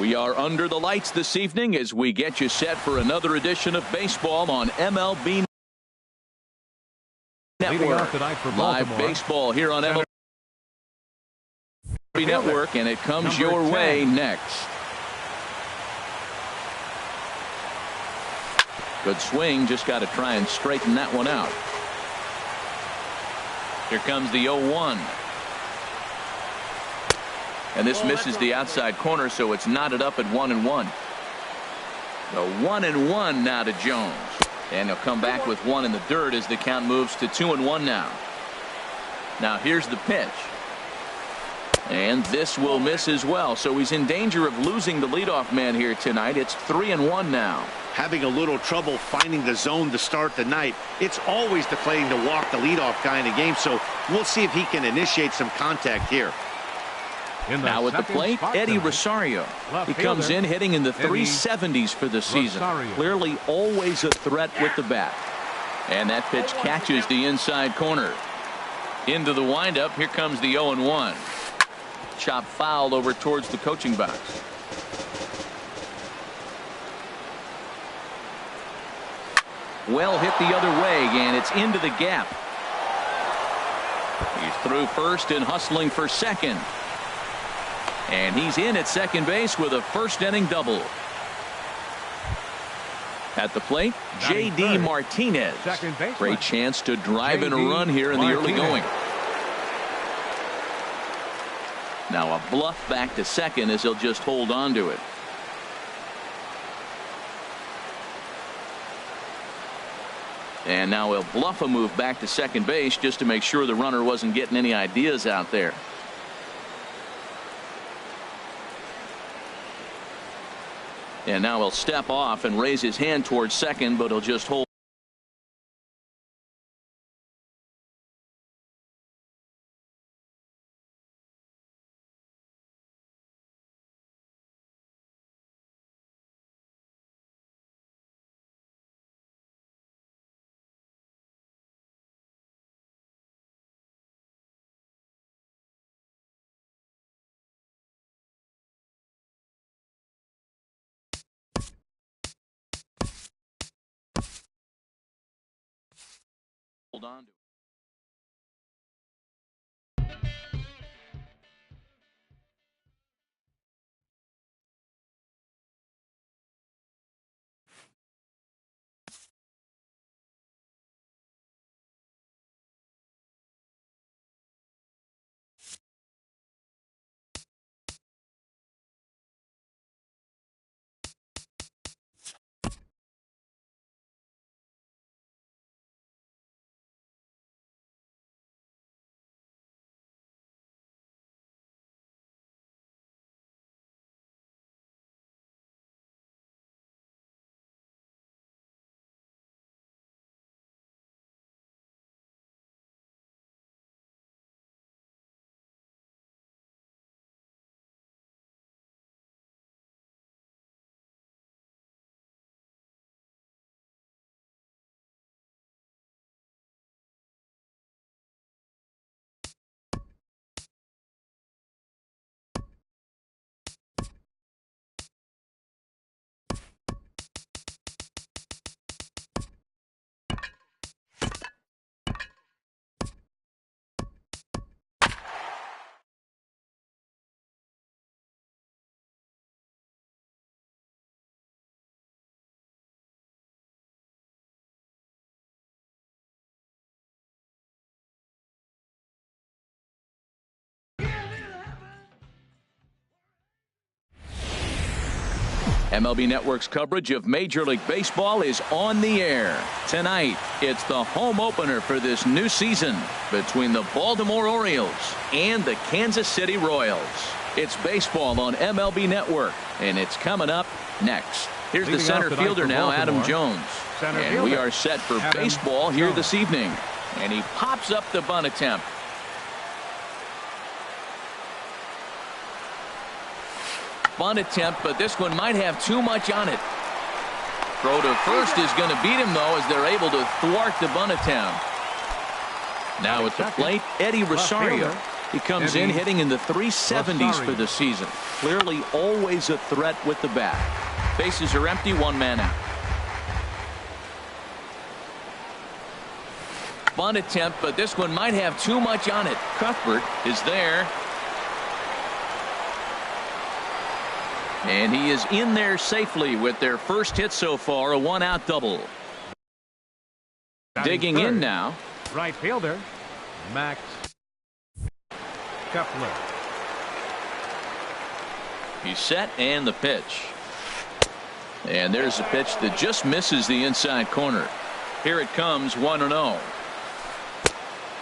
We are under the lights this evening as we get you set for another edition of baseball on MLB Network. Live baseball here on MLB Network, and it comes your way next. Good swing, just got to try and straighten that one out. Here comes the 0-1. And this misses the outside corner, so it's knotted up at 1-1. The 1-1 now to Jones. And he'll come back with one in the dirt as the count moves to 2-1 now. Now here's the pitch. And this will miss as well. So he's in danger of losing the leadoff man here tonight. It's 3-1 now. Having a little trouble finding the zone to start the night. It's always deflating to walk the leadoff guy in a game, so we'll see if he can initiate some contact here. Now at the plate, Eddie Rosario. He comes in hitting in the 370s for the season. Clearly always a threat with the bat. And that pitch catches the inside corner. Into the windup. Here comes the 0-1. Chop foul over towards the coaching box. Well hit the other way, and it's into the gap. He's through first and hustling for second. And he's in at second base with a first-inning double. At the plate, J.D. Martinez. Great chance to drive in a run here in the early going. Now a bluff back to second as he'll just hold on to it. And now he'll bluff a move back to second base just to make sure the runner wasn't getting any ideas out there. And now he'll step off and raise his hand towards second, but he'll just hold. Hold on to it. MLB Network's coverage of Major League Baseball is on the air. Tonight, it's the home opener for this new season between the Baltimore Orioles and the Kansas City Royals. It's baseball on MLB Network, and it's coming up next. Here's the center fielder now, Adam Jones. And we are set for baseball here this evening. And he pops up the bunt attempt. Bunt attempt, but this one might have too much on it. Throw to first is going to beat him, though, as they're able to thwart the bunt attempt. Now at the plate, Eddie Rosario. He comes in hitting in the 370s for the season. Clearly always a threat with the bat. Bases are empty, one man out. Bunt attempt, but this one might have too much on it. Cuthbert is there. And he is in there safely with their first hit so far, a one-out double. Digging in now. Right fielder, Max Kepler. He's set and the pitch. And there's a pitch that just misses the inside corner. Here it comes, 1-0.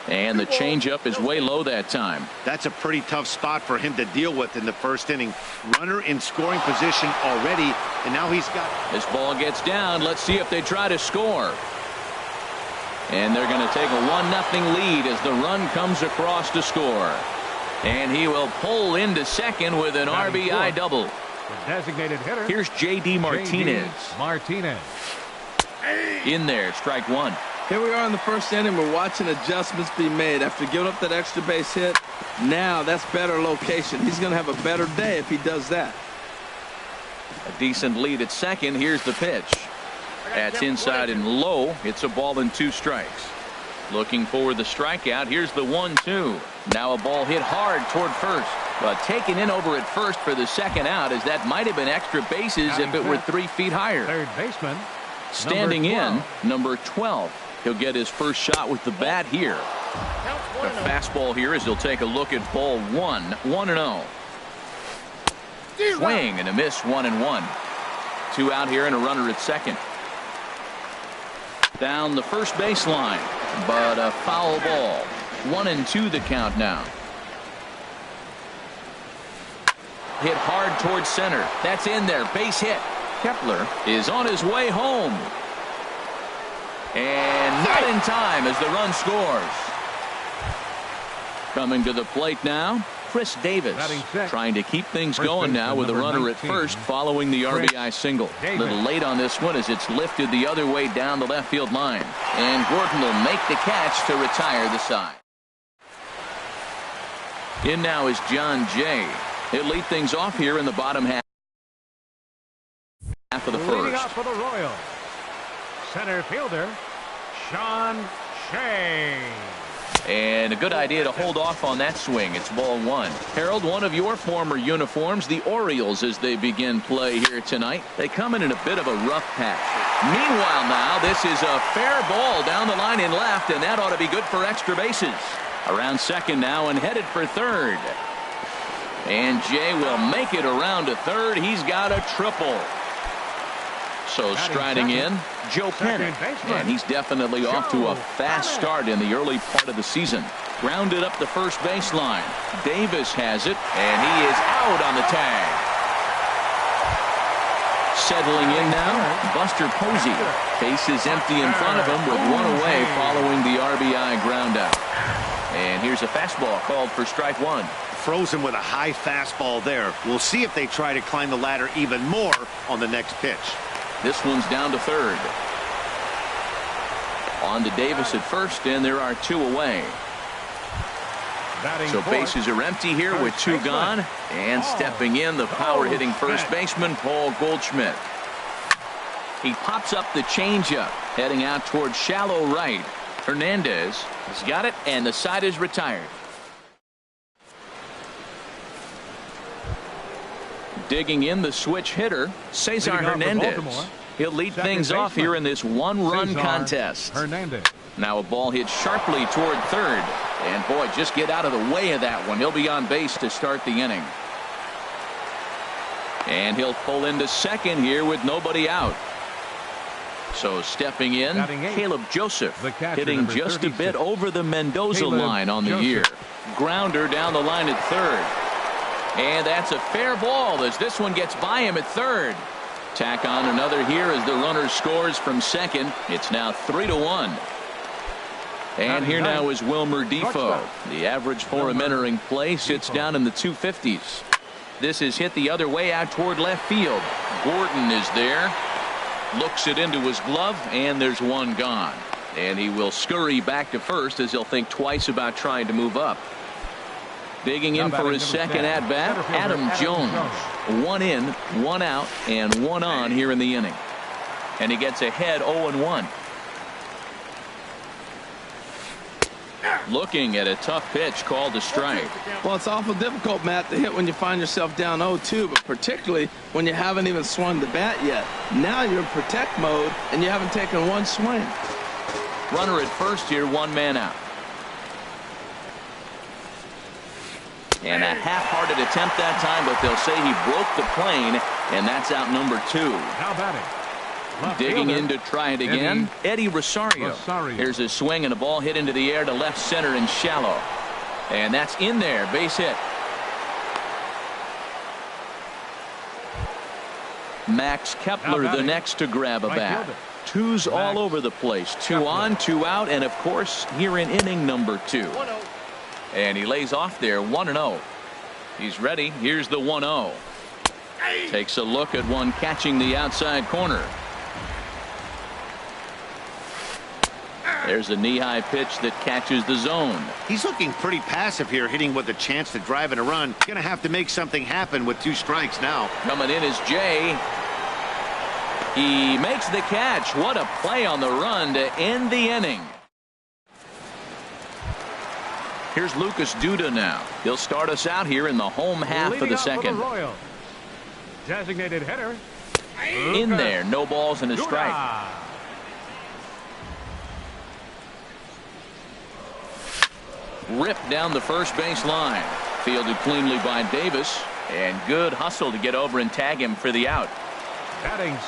And the changeup is way low that time. That's a pretty tough spot for him to deal with in the first inning. Runner in scoring position already, and now he's got... This ball gets down. Let's see if they try to score. And they're going to take a 1-0 lead as the run comes across to score. And he will pull into second with an RBI double. The designated hitter. Here's J.D. Martinez. In there, strike one. Here we are in the first inning. We're watching adjustments be made after giving up that extra base hit. Now that's better location. He's going to have a better day if he does that. A decent lead at second. Here's the pitch. That's inside and low. It's a ball and 2 strikes. Looking for the strikeout. Here's the 1-2. Now a ball hit hard toward first, but taken in over at first for the second out, as that might have been extra bases if it were 3 feet higher. Third baseman. Standing in, number 12. He'll get his first shot with the bat here. The fastball here as he'll take a look at ball 1. 1-0. Swing and a miss, 1-1. 2 out here and a runner at second. Down the first baseline, but a foul ball. 1-2 the count now. Hit hard towards center. That's in there. Base hit. Kepler is on his way home. And not in time as the run scores. Coming to the plate now, Chris Davis, trying to keep things going now with a runner at first following the RBI single. A little late on this one as it's lifted the other way down the left field line. And Gordon will make the catch to retire the side. In now is John Jay. He'll lead things off here in the bottom half of the first. Leading off for the Royals, center fielder Sean Shea. And a good idea to hold off on that swing. It's ball 1. Harold, one of your former uniforms, the Orioles, as they begin play here tonight. They come in a bit of a rough patch. Meanwhile now, this is a fair ball down the line in left, and that ought to be good for extra bases. Around second now and headed for third. And Jay will make it around to third. He's got a triple. So striding in, Joe Pennant, and he's definitely off to a fast start in the early part of the season. Grounded up the first baseline. Davis has it, and he is out on the tag. Settling in now, Buster Posey. Base is empty in front of him with 1 away following the RBI ground out. And here's a fastball called for strike 1. Frozen with a high fastball there. We'll see if they try to climb the ladder even more on the next pitch. This one's down to third. On to Davis at first, and there are 2 away. So bases are empty here with 2 gone. And stepping in, the power-hitting first baseman, Paul Goldschmidt. He pops up the changeup, heading out towards shallow right. Hernandez has got it, and the side is retired. Digging in, the switch hitter, Cesar Hernandez. He'll lead things off here in this 1-run contest. Now a ball hit sharply toward third. And boy, just get out of the way of that one. He'll be on base to start the inning. And he'll pull into second here with nobody out. So stepping in, Caleb Joseph, hitting just a bit over the Mendoza line on the year. Grounder down the line at third. And that's a fair ball as this one gets by him at third. Tack on another here as the runner scores from second. It's now 3-1. And here now is Wilmer Defoe. The average for him entering play sits down in the 250s. This is hit the other way out toward left field. Gordon is there. Looks it into his glove, and there's 1 gone. And he will scurry back to first as he'll think twice about trying to move up. Digging in for his second at-bat, Adam Jones. 1 in, 1 out, and 1 on here in the inning. And he gets ahead 0-1. Looking at a tough pitch called a strike. Well, it's awful difficult, Matt, to hit when you find yourself down 0-2, but particularly when you haven't even swung the bat yet. Now you're in protect mode, and you haven't taken one swing. Runner at first here, 1 man out. And a half-hearted attempt that time, but they'll say he broke the plane, and that's out number 2. Now batting. Digging in to try it again, Eddie Rosario. Here's a swing and a ball hit into the air to left center and shallow. And that's in there, base hit. Max Kepler the next to grab a bat. 2s all over the place. 2 on, 2 out, and of course here in inning number 2. And he lays off there 1-0. He's ready. Here's the 1-0. Takes a look at one catching the outside corner. There's a knee-high pitch that catches the zone. He's looking pretty passive here, hitting with a chance to drive in a run. Gonna have to make something happen with 2 strikes now. Coming in is Jay. He makes the catch. What a play on the run to end the inning. Here's Lucas Duda now. He'll start us out here in the home half of the second. Designated hitter. In there, no balls and a strike. Ripped down the first base line. Fielded cleanly by Davis. And good hustle to get over and tag him for the out.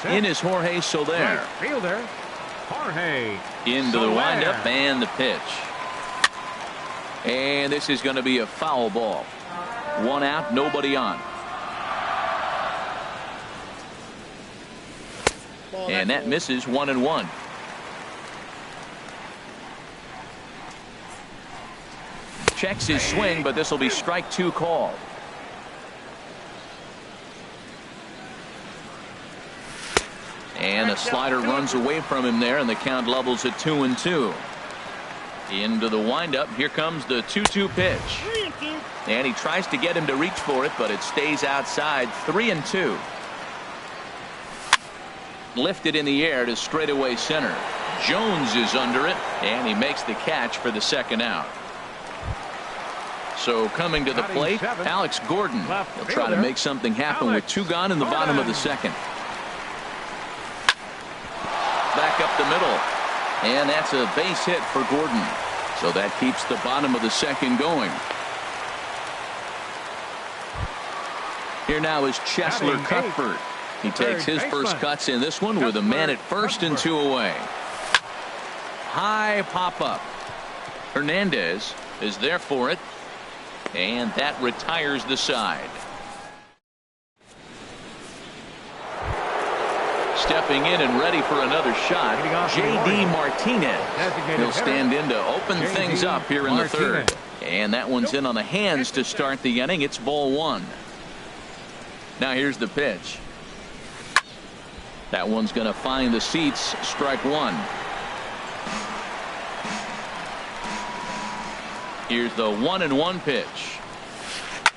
In is Jorge Soler. Right fielder, Jorge into Soler. The windup and the pitch. And this is going to be a foul ball. 1 out, nobody on. And that misses 1-1. Checks his swing, but this will be strike 2 called. And a slider runs away from him there, and the count levels at 2-2. Into the windup. Here comes the 2-2 pitch. And he tries to get him to reach for it, but it stays outside. 3-2. Lifted in the air to straightaway center. Jones is under it, and he makes the catch for the second out. So coming to the plate, Alex Gordon. He'll try to make something happen with 2 gone in the bottom of the second. Back up the middle. And that's a base hit for Gordon. So that keeps the bottom of the second going. Here now is Cheslor Cuthbert. He takes his first cuts in this one with a man at first and 2 away. High pop-up. Hernandez is there for it. And that retires the side. Stepping in and ready for another shot, J.D. Martinez. He'll stand in to open things up here in the third. And that one's in on the hands to start the inning. It's ball 1. Now here's the pitch. That one's going to find the seats. Strike 1. Here's the 1-1 pitch.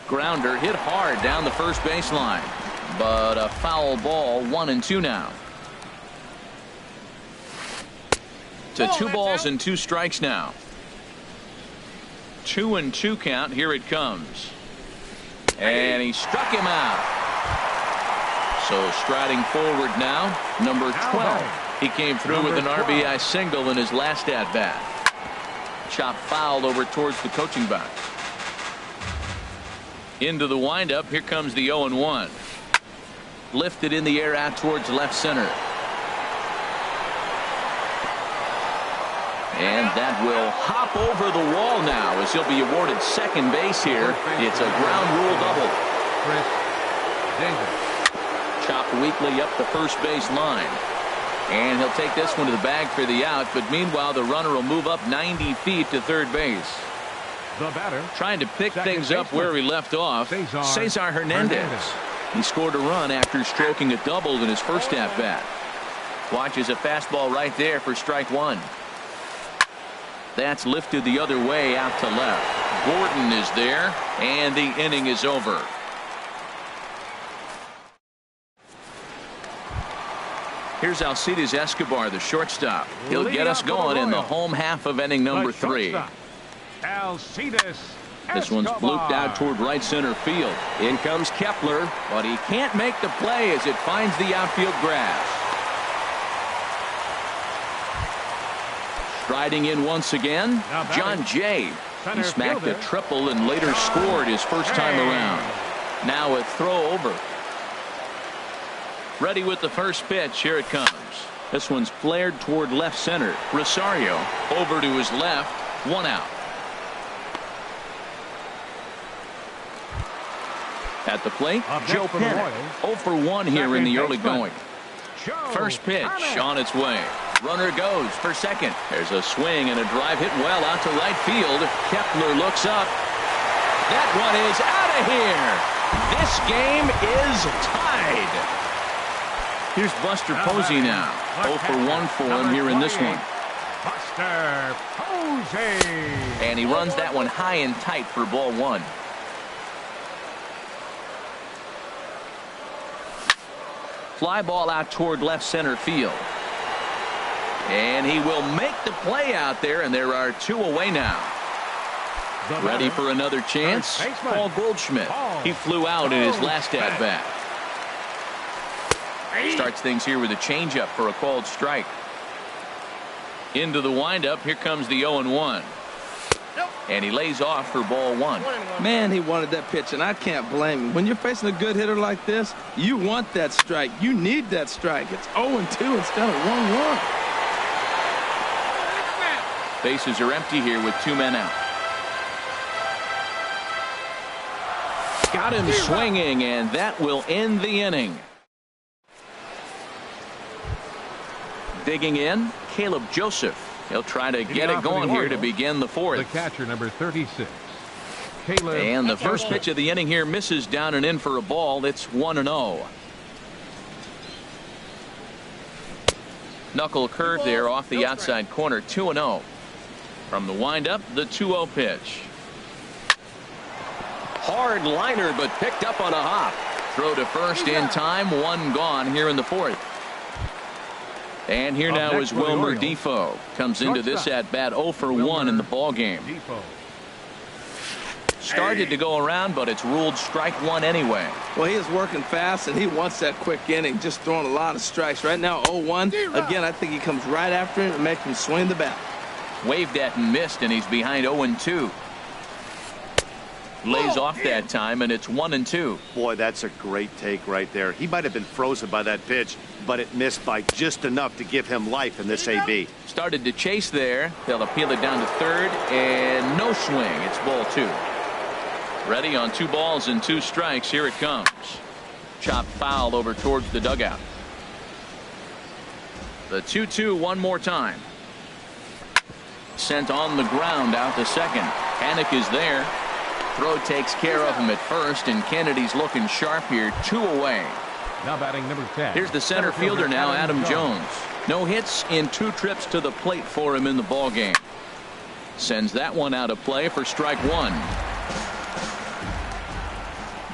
Grounder hit hard down the first baseline. But a foul ball. 1-2 now. To 2 balls and 2 strikes now. 2-2 count. Here it comes. And he struck him out. So striding forward now, number 12. He came through with an RBI single in his last at bat. Chop fouled over towards the coaching box. Into the windup. Here comes the 0-1. Lifted in the air out towards left center. And that will hop over the wall now as he'll be awarded second base here. It's a ground rule double. Chopped weakly up the first base line. And he'll take this one to the bag for the out. But meanwhile, the runner will move up 90 feet to third base. The batter, trying to pick things up where he left off. Cesar Hernandez. He scored a run after stroking a double in his first at bat. Watches a fastball right there for strike 1. That's lifted the other way out to left. Gordon is there, and the inning is over. Here's Alcides Escobar, the shortstop. He'll get us going in the home half of inning number 3. Alcides This one's fluked out toward right center field. In comes Kepler, but he can't make the play as it finds the outfield grass. Striding in once again, John Jay. He smacked a triple and later scored his first time around. Now a throw over. Ready with the first pitch. Here it comes. This one's flared toward left center. Rosario over to his left. 1 out. At the plate, Joe Panik. 0 for 1 here in the early going. First pitch on its way. Runner goes for second. There's a swing and a drive hit well out to right field. Kepler looks up. That one is out of here. This game is tied. Here's Buster Posey now. 0 for 1 for him here in this one. Buster Posey. And he runs that one high and tight for ball 1. Fly ball out toward left center field. And he will make the play out there, and there are 2 away now. Ready for another chance? Paul Goldschmidt. He flew out in his last at-bat. Starts things here with a changeup for a called strike. Into the windup. Here comes the 0-1. And he lays off for ball 1. Man, he wanted that pitch, and I can't blame him. When you're facing a good hitter like this, you want that strike. You need that strike. It's 0-2 instead of 1-1. Bases are empty here with 2 men out. Got him swinging, and that will end the inning. Digging in, Caleb Joseph. He'll try to get it going here to begin the 4th. The catcher, number 36. Caleb. And the first pitch of the inning here misses down and in for a ball. It's 1-0. Knuckle curve there off the outside corner. 2-0. From the windup, the 2-0 pitch. Hard liner, but picked up on a hop. Throw to first in time. 1 gone here in the 4th. And here now is Wilmer Defoe. Comes into this at-bat 0 for 1 in the ballgame. Started to go around, but it's ruled strike 1 anyway. Well, he is working fast, and he wants that quick inning, just throwing a lot of strikes. Right now, 0-1. Again, I think he comes right after him and makes him swing the bat. Waved at and missed, and he's behind 0-2. Lays off that time, and it's 1-2. Boy, that's a great take right there. He might have been frozen by that pitch, but it missed by just enough to give him life in this AB. Started to chase there. They'll appeal it down to third, and no swing. It's ball 2. Ready on 2 balls and 2 strikes. Here it comes. Chopped foul over towards the dugout. The 2-2 one more time. Sent on the ground out to second. Panik is there. Throw takes care of him at first, and Kennedy's looking sharp here. 2 away. Now batting number 10. Here's the center fielder now, Adam Jones. No hits in 2 trips to the plate for him in the ballgame. Sends that one out of play for strike 1.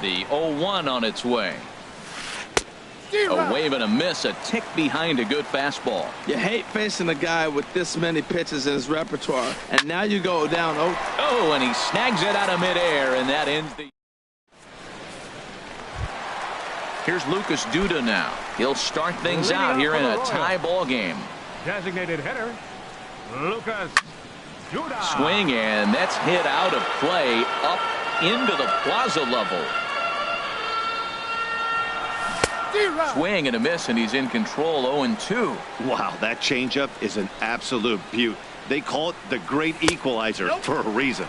The 0-1 on its way. A wave and a miss, a tick behind a good fastball. You hate facing a guy with this many pitches in his repertoire, and now you go down 0. Oh, and he snags it out of midair, and that ends the. Here's Lucas Duda now. He'll start things out here in a tie ball game. Designated hitter, Lucas Duda. Swing, and that's hit out of play up into the plaza level. Swing and a miss, and he's in control. 0-2. Wow, that changeup is an absolute beaut. They call it the great equalizer for a reason.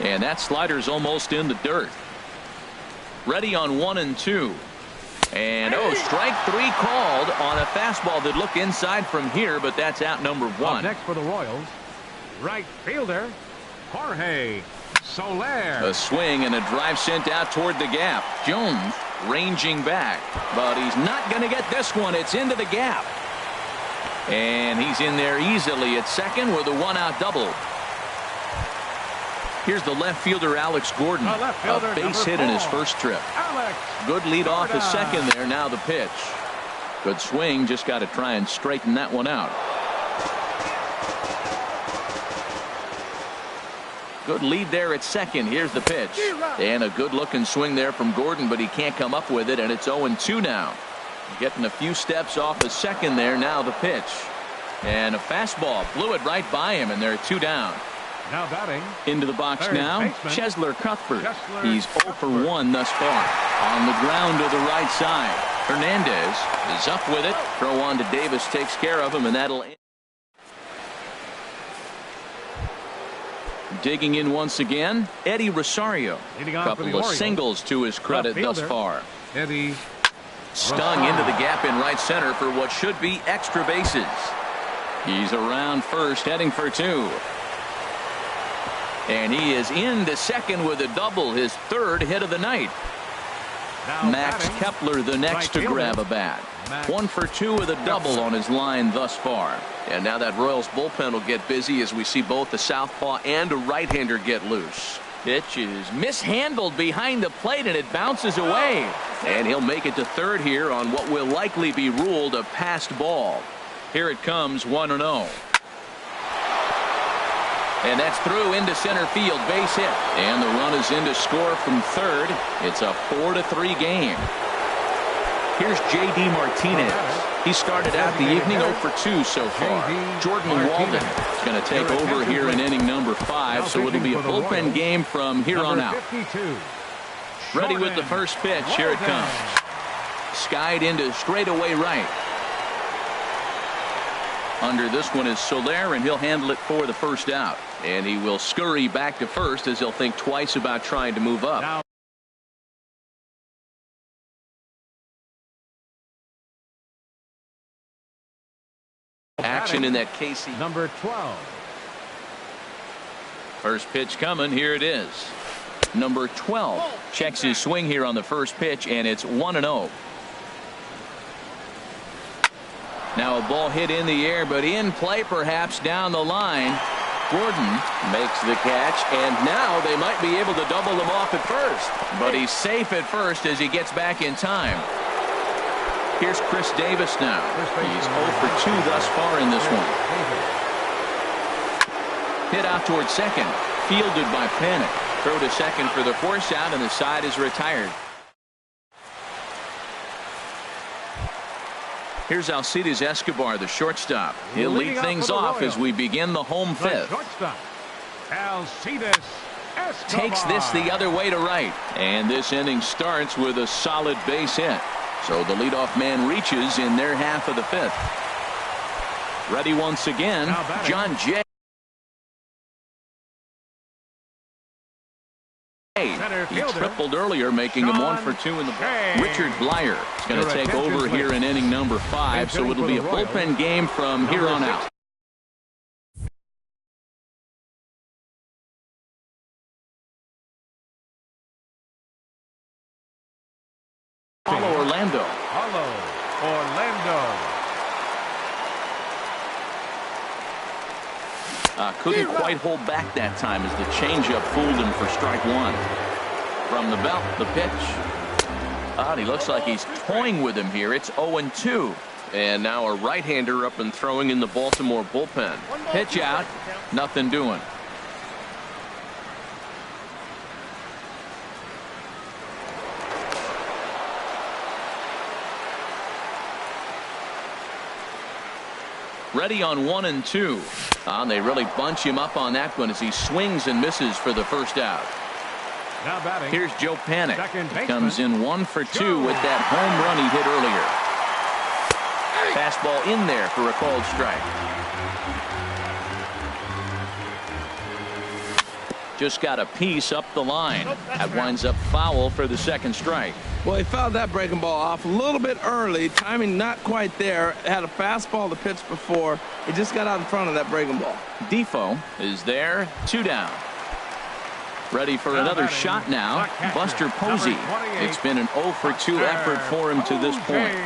And that slider's almost in the dirt. Ready on 1-2. And strike 3 called on a fastball that looked inside from here, but that's out number 1. Up next for the Royals, right fielder Jorge Soler. A swing and a drive sent out toward the gap. Jones ranging back, but he's not going to get this one. It's into the gap, and he's in there easily at second with a 1-out double. Here's the left fielder, Alex Gordon. A base hit in his first trip. Good lead off his second there. Now the pitch. Good swing. Just got to try and straighten that one out. Good lead there at second. Here's the pitch. And a good looking swing there from Gordon, but he can't come up with it, and it's 0-2 now. Getting a few steps off the second there. Now the pitch. And a fastball. Blew it right by him, and they're 2 down. Now batting. Into the box now, Cheslor Cuthbert. He's 0 for 1 thus far. On the ground to the right side. Hernandez is up with it. Throw on to Davis takes care of him, and that'll end. Digging in once again, Eddie Rosario. Couple of singles to his credit thus far. Eddie Stung into the gap in right center for what should be extra bases. He's around first, heading for 2. And he is into second with a double, his 3rd hit of the night. Max Kepler the next to grab a bat. 1 for 2 with a double on his line thus far. And now that Royals bullpen will get busy as we see both a southpaw and a right-hander get loose. Pitch is mishandled behind the plate, and it bounces away. And he'll make it to third here on what will likely be ruled a passed ball. Here it comes, 1-0. And that's through into center field, base hit. And the run is in to score from third. It's a 4-3 game. Here's J.D. Martinez. He started out the evening 0 for 2 so far. Jordan Walden is going to take over here in inning number 5, so it'll be a bullpen game from here on out. Ready with the first pitch. Here it comes. Skied into straightaway right. Under this one is Soler, and he'll handle it for the first out. And he will scurry back to first as he'll think twice about trying to move up. Action in that Casey. Number 12. First pitch coming. Here it is. Number 12 checks his swing here on the first pitch, and it's 1-0. Now a ball hit in the air, but in play perhaps down the line. Gordon makes the catch, and now they might be able to double him off at first. But he's safe at first as he gets back in time. Here's Chris Davis now. He's 0 for 2 thus far in this one. Hit out towards second. Fielded by Panik. Throw to second for the force out, and the side is retired. Here's Alcides Escobar, the shortstop. He'll lead things off as we begin the home fifth. Alcides Escobar takes this the other way to right. And this inning starts with a solid base hit. So the leadoff man reaches in their half of the fifth. Ready once again, John Jay. He tripled earlier, making him 1 for 2 in the ball. Richard Blyer is going to take over here in inning number 5, so it'll be a bullpen game from here on out. Paulo Orlando. Couldn't quite hold back that time as the changeup fooled him for strike 1. From the belt, the pitch. He looks like he's toying with him here. It's 0-2. And now a right-hander up and throwing in the Baltimore bullpen. Pitch out. Nothing doing. Ready on 1 and 2. They really bunch him up on that one as he swings and misses for the first out. Now batting. Here's Joe Panik. He comes in 1 for 2 with that home run he hit earlier. Fastball in there for a called strike. Just got a piece up the line. That winds up foul for the second strike. Well, he fouled that breaking ball off a little bit early. Timing not quite there. Had a fastball to pitch before. He just got out in front of that breaking ball. Defoe is there. 2 down. Ready for another shot now. Buster Posey. It's been an 0 for 2 effort for him to this point.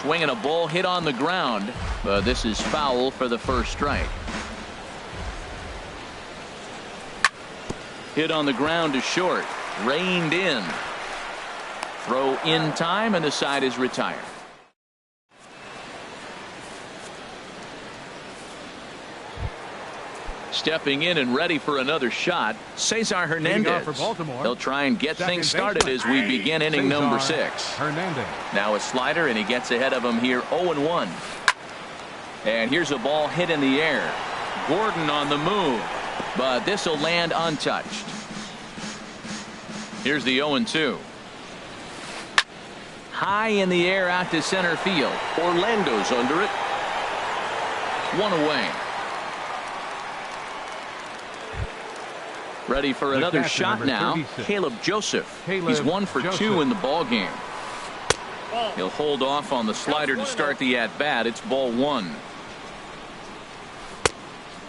Swinging a ball hit on the ground. But this is foul for the first strike. Hit on the ground to short. Reined in. Throw in time, and the side is retired. Stepping in and ready for another shot, Cesar Hernandez. For Baltimore. He'll try and get Second things started baseman. as we begin inning Cesar number 6. Hernandez. Now a slider, and he gets ahead of him here 0-1. And here's a ball hit in the air. Gordon on the move, but this will land untouched. Here's the 0-2. High in the air out to center field. Orlando's under it. One away. Ready for another shot now. 36. Caleb Joseph. Caleb He's 1 for 2 Joseph. in the ball game. He'll hold off on the slider to start the at-bat. It's ball 1.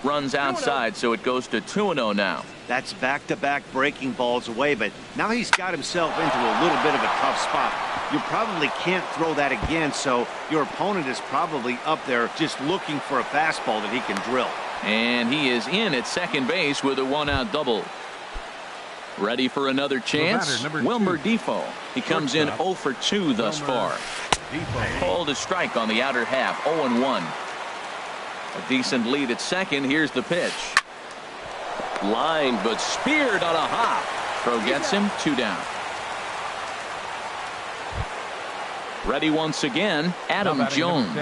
Runs outside, so it goes to 2-0 now. That's back-to-back breaking balls away, but now he's got himself into a little bit of a tough spot. You probably can't throw that again, so your opponent is probably up there just looking for a fastball that he can drill. And he is in at second base with a 1-out double. Ready for another chance? Wilmer Defoe. He comes in 0 for 2 thus far. Called a strike on the outer half. 0-1. A decent lead at second. Here's the pitch. Line, but speared on a hop. Throw gets him. 2 down. Ready once again, Adam Jones.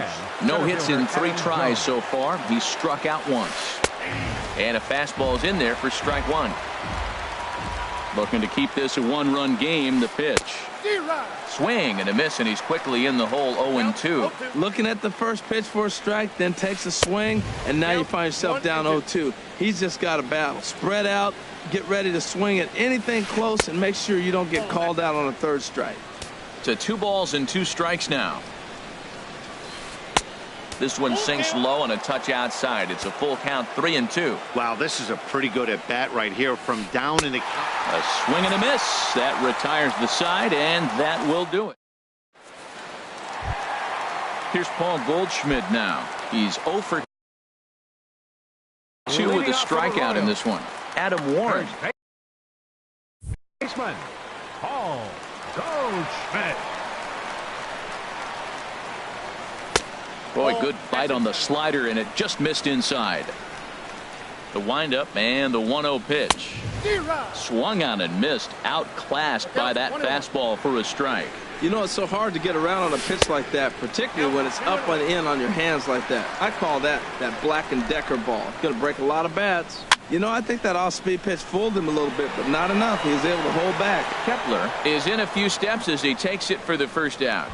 No hits in 3 tries so far. He's struck out once. And a fastball's in there for strike 1. Looking to keep this a 1-run game. The pitch. Swing and a miss, and he's quickly in the hole. 0-2. Looking at the first pitch for a strike, then takes a swing, and now you find yourself down 0-2. He's just got a battle. Spread out, get ready to swing at anything close, and make sure you don't get called out on a 3rd strike. To 2 balls and 2 strikes now. This one sinks low on a touch outside. It's a full count. 3-2. Wow, this is a pretty good at bat right here from down in the count. A swing and a miss. That retires the side, and that will do it. Here's Paul Goldschmidt now. He's 0 for 2 with a strikeout in this one. Adam Warren. Baseman Paul Goldschmidt. Boy, good bite on the slider, and it just missed inside. The windup and the 1-0 pitch. Swung on and missed. Outclassed by that fastball for a strike. You know, it's so hard to get around on a pitch like that, particularly when it's up and in on your hands like that. I call that Black & Decker ball. It's going to break a lot of bats. You know, I think that off-speed pitch fooled him a little bit, but not enough. He was able to hold back. Kepler is in a few steps as he takes it for the first out.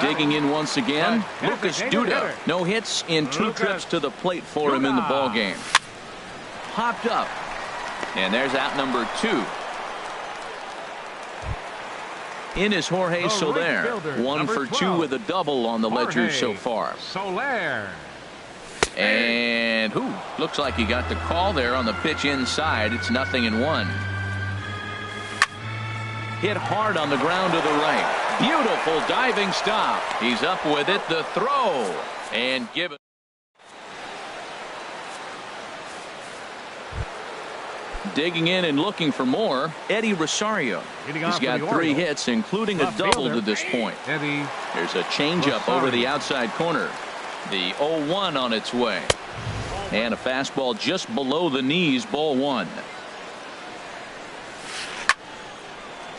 Digging in once again, Lucas Duda. No hits in 2 trips to the plate for him in the ball game. Popped up, and there's out number 2. In is Jorge Soler. 1 for 2 with a double on the ledger so far. Soler. And looks like he got the call there on the pitch inside. It's 0-1. Hit hard on the ground to the right. Beautiful diving stop. He's up with it. The throw. And give it. Digging in and looking for more, Eddie Rosario. He's got 3 hits, including a double to this point. There's a changeup over the outside corner. The 0-1 on its way. And a fastball just below the knees, ball 1.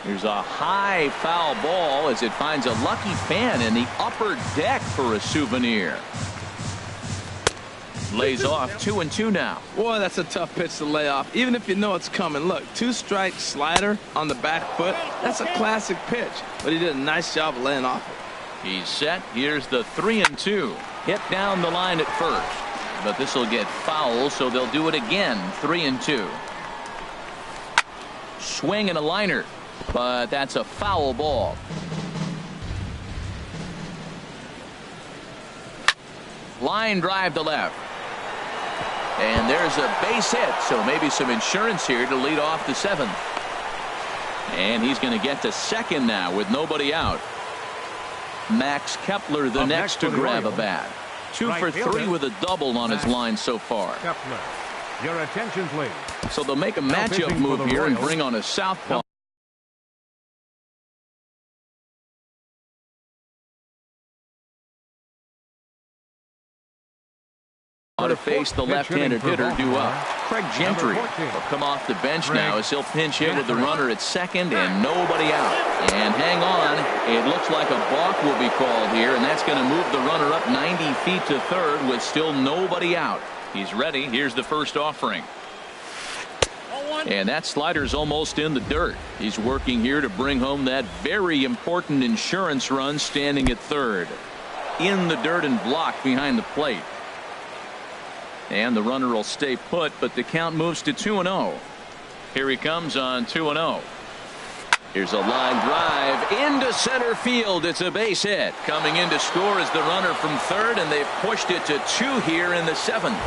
Here's a high foul ball as it finds a lucky fan in the upper deck for a souvenir. Lays off. 2-2 now. Boy, that's a tough pitch to lay off, even if you know it's coming. Look, 2-strike slider on the back foot. That's a classic pitch, but he did a nice job of laying off it. He's set. Here's the 3-2. Hit down the line at first, but this will get foul, so they'll do it again. 3-2. Swing and a liner, but that's a foul ball. Line drive to left. And there's a base hit, so maybe some insurance here to lead off the 7th. And he's going to get to second now with nobody out. Max Kepler the next to grab a bat. 2 for 3 with a double on his line so far. Kepler Your attention, please. So they'll make a Now matchup pitching move for the here and Royals. bring on a southpaw to face the left-handed hitter due up. Craig Gentry will come off the bench now as he'll pinch hit with the runner at second and nobody out. And hang on, it looks like a balk will be called here, and that's going to move the runner up 90 feet to third with still nobody out. He's ready. Here's the first offering. And that slider's almost in the dirt. He's working here to bring home that very important insurance run standing at third. In the dirt and blocked behind the plate. And the runner will stay put, but the count moves to 2-0. Here he comes on 2-0. Here's a line drive into center field. It's a base hit. Coming in to score is the runner from third, and they've pushed it to 2 here in the 7th.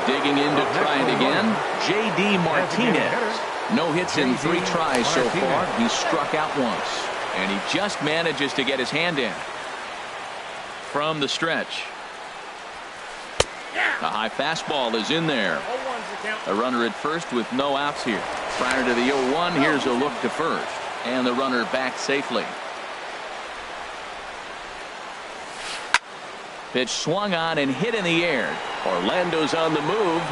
Digging in to try it again, J.D. Martinez. No hits in 3 tries so far. He struck out once, and he just manages to get his hand in. From the stretch. A high fastball is in there. A runner at first with no outs here. Prior to the 0-1, here's a look to first. And the runner back safely. Pitch swung on and hit in the air. Orlando's on the move.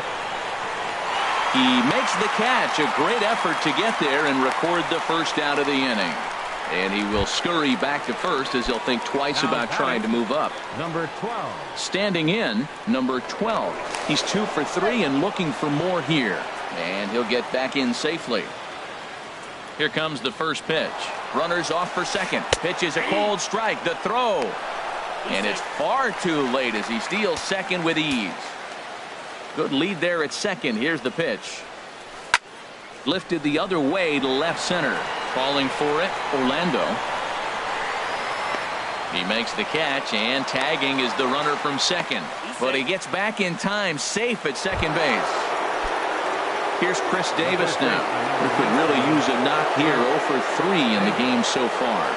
He makes the catch. A great effort to get there and record the first out of the inning. And he will scurry back to first as he'll think twice about trying to move up. Number 12. Standing in, number 12. He's 2 for 3 and looking for more here. And he'll get back in safely. Here comes the first pitch. Runners off for second. Pitch is a cold strike. The throw. And it's far too late as he steals second with ease. Good lead there at second. Here's the pitch. Lifted the other way to left center. Falling for it, Orlando. He makes the catch, and tagging is the runner from second. But he gets back in time, safe at second base. Here's Chris Davis now. He could really use a knock here. 0 for 3 in the game so far.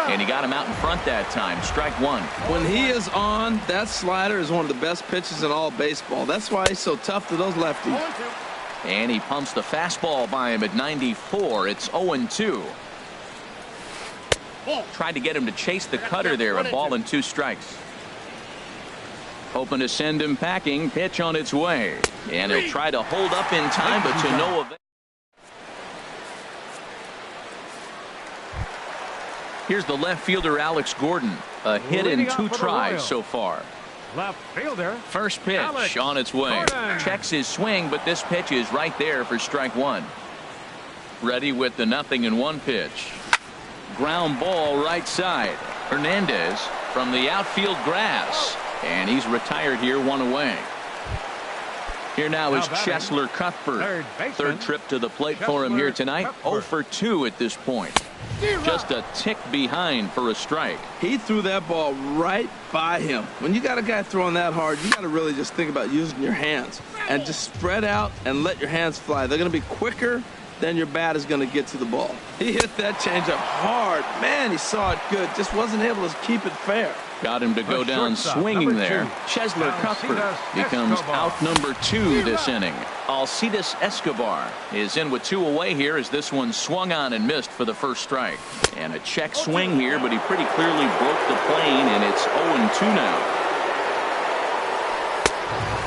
And he got him out in front that time. Strike 1. When he is on, that slider is one of the best pitches in all baseball. That's why he's so tough to those lefties. And he pumps the fastball by him at 94. It's 0-2. Tried to get him to chase the cutter there. A ball and 2 strikes. Hoping to send him packing. Pitch on its way. And he'll try to hold up in time, but to no avail. Here's the left fielder, Alex Gordon. A hit in 2 tries so far. Left fielder. First pitch Alex on its way. Gordon. Checks his swing, but this pitch is right there for strike 1. Ready with the 0-1 pitch. Ground ball right side. Hernandez from the outfield grass. And he's retired here, 1 away. Here now is Cheslor Cuthbert. Third trip to the plate for him here tonight. 0 for 2 at this point. Just a tick behind for a strike. He threw that ball right by him. When you got a guy throwing that hard, you got to really just think about using your hands and just spread out and let your hands fly. They're going to be quicker than your bat is going to get to the ball. He hit that changeup hard. Man, he saw it good. Just wasn't able to keep it fair. Got him to go down swinging there. Cheslor Cuthbert becomes out number 2 this inning. Alcides Escobar is in with 2 away here as this one swung on and missed for the first strike. And a check swing here, but he pretty clearly broke the plane, and it's 0-2 now.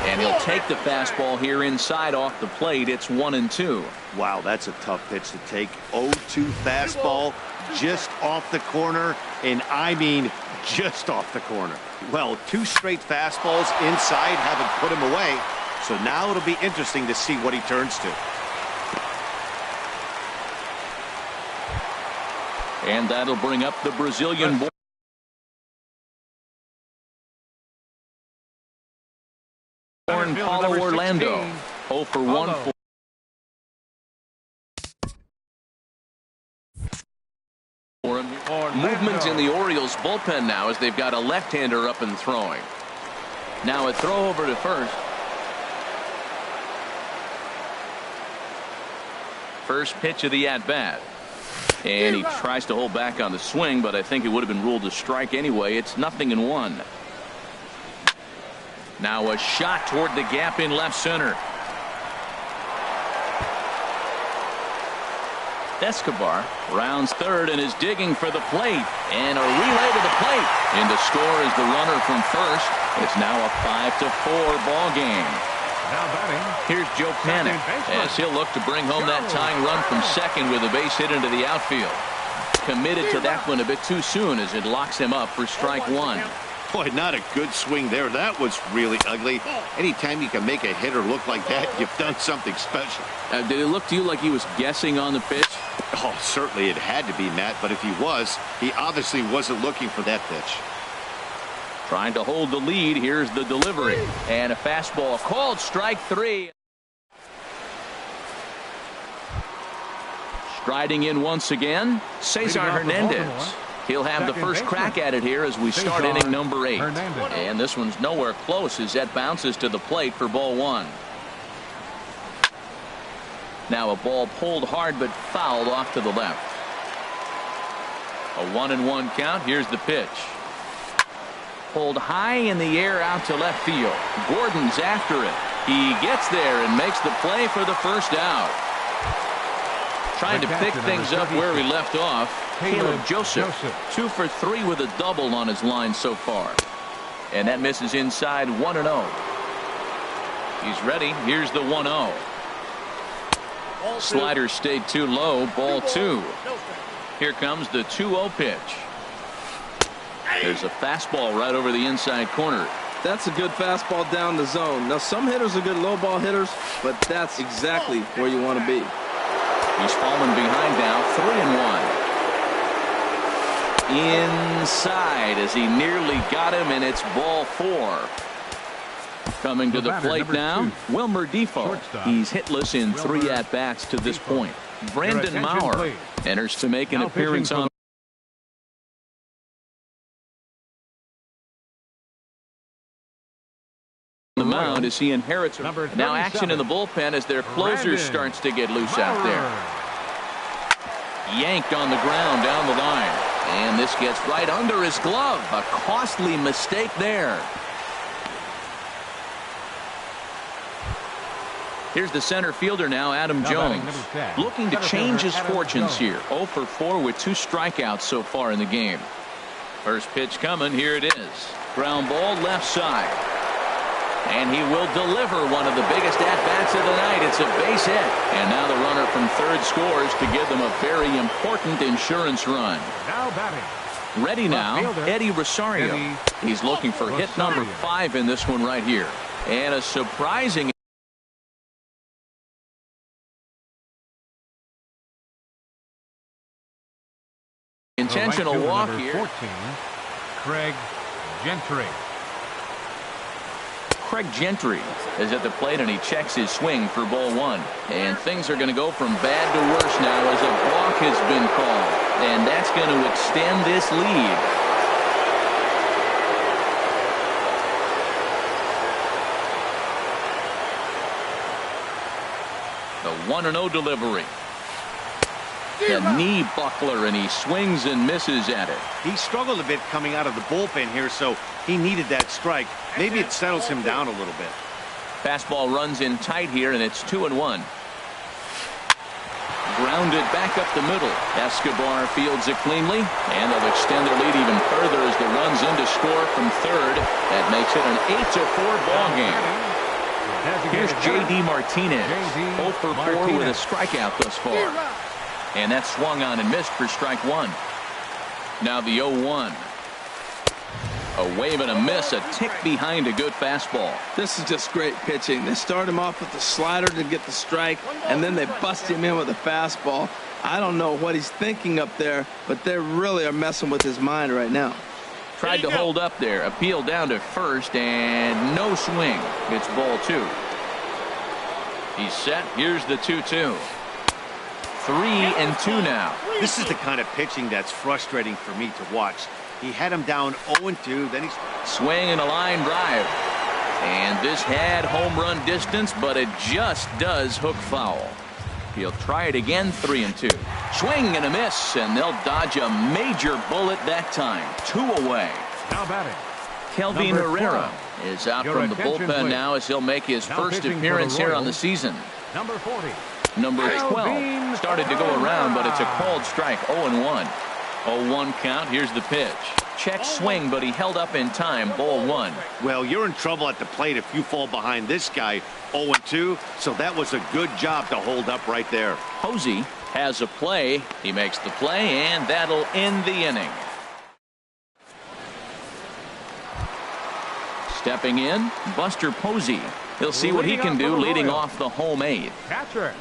And he'll take the fastball here inside off the plate. It's 1-2. Wow, that's a tough pitch to take. 0-2 fastball just off the corner, and I mean just off the corner. Well, 2 straight fastballs inside haven't put him away, so now it'll be interesting to see what he turns to. And that'll bring up the Brazilian born Paulo Orlando. 0 for 1 for him. Movement in the Orioles bullpen now as they've got a left-hander up and throwing. Now a throw over to first. First pitch of the at-bat. And he tries to hold back on the swing, but I think it would have been ruled a strike anyway. It's 0-1. Now a shot toward the gap in left center. Escobar rounds third and is digging for the plate. And a relay to the plate. And to score is the runner from first. It's now a 5-4 ball game. Now batting. Here's Joe Panik as he'll look to bring home that tying run from second with a base hit into the outfield. Committed to that one a bit too soon as it locks him up for strike one. Boy, not a good swing there. That was really ugly. Anytime you can make a hitter look like that, you've done something special. Did it look to you like he was guessing on the pitch? Oh, certainly it had to be, Matt, but if he was, he obviously wasn't looking for that pitch. Trying to hold the lead. Here's the delivery. And a fastball called strike three. Striding in once again, Cesar Hernandez. He'll have the first crack at it here as we start inning number 8. And this one's nowhere close as that bounces to the plate for ball one. Now a ball pulled hard but fouled off to the left. A 1-1 count. Here's the pitch. Pulled high in the air out to left field. Gordon's after it. He gets there and makes the play for the first out. Trying to pick things up where he left off. Caleb Joseph 2 for 3 with a double on his line so far. And that misses inside 1-0. He's ready. Here's the 1-0. Slider stayed too low. Ball 2. Here comes the 2-0 pitch. There's a fastball right over the inside corner. That's a good fastball down the zone. Now some hitters are good low ball hitters, but that's exactly where you want to be. He's fallen behind now. 3-1. Inside as he nearly got him, and it's ball 4. Coming to the plate now, Wilmer Defoe. He's hitless in 3 at-bats to this point. Brandon Maurer enters to make an appearance on the mound as he inherits. Now action in the bullpen as their closer starts to get loose out there. Yanked on the ground down the line. And this gets right under his glove. A costly mistake there. Here's the center fielder now, Adam Jones. Looking to change his fortunes here. 0 for 4 with 2 strikeouts so far in the game. First pitch coming. Here it is. Ground ball left side. And he will deliver one of the biggest at-bats of the night. It's a base hit. And now the runner from third scores to give them a very important insurance run. Now batting. Ready now, Eddie Rosario. He's looking for hit number 5 in this one right here. And a surprising intentional walk here. 14, Craig Gentry. Craig Gentry is at the plate and he checks his swing for ball 1. And things are going to go from bad to worse now as a walk has been called. And that's going to extend this lead. The 1-0 delivery. The knee buckler, and he swings and misses at it. He struggled a bit coming out of the bullpen here, so he needed that strike. Maybe it settles him down a little bit. Fastball runs in tight here, and it's 2-1. Grounded back up the middle. Escobar fields it cleanly, and they'll extend their lead even further as the runs in to score from third. That makes it an 8-4 ball game. Here's J.D. Martinez. 0 for 4 with a strikeout thus far. And that swung on and missed for strike 1. Now the 0-1. A wave and a miss, a tick behind a good fastball. This is just great pitching. They start him off with the slider to get the strike, and then they bust him in with a fastball. I don't know what he's thinking up there, but they really are messing with his mind right now. Tried to hold up there, appeal down to first, and no swing. It's ball 2. He's set. Here's the 2-2. 3-2 now. This is the kind of pitching that's frustrating for me to watch. He had him down 0-2, then he's swinging a line drive. And this had home run distance, but it just does hook foul. He'll try it again. 3-2. Swing and a miss, and they'll dodge a major bullet that time. 2 away. Now batting. Kelvin Herrera. is out Your from the attention, bullpen please. now as he'll make his Now first pitching for the appearance here on the Royals. season. Number 40. Number 12 Alvin started to go around, but it's a Kamara. called strike. 0-1. 0-1 count. Here's the pitch. Check swing, but he held up in time. Ball 1. Well, you're in trouble at the plate if you fall behind this guy. 0-2, so that was a good job to hold up right there. Posey has a play. He makes the play, and that'll end the inning. Stepping in, Buster Posey. He'll see what he can do leading off the home 8th. Catcher,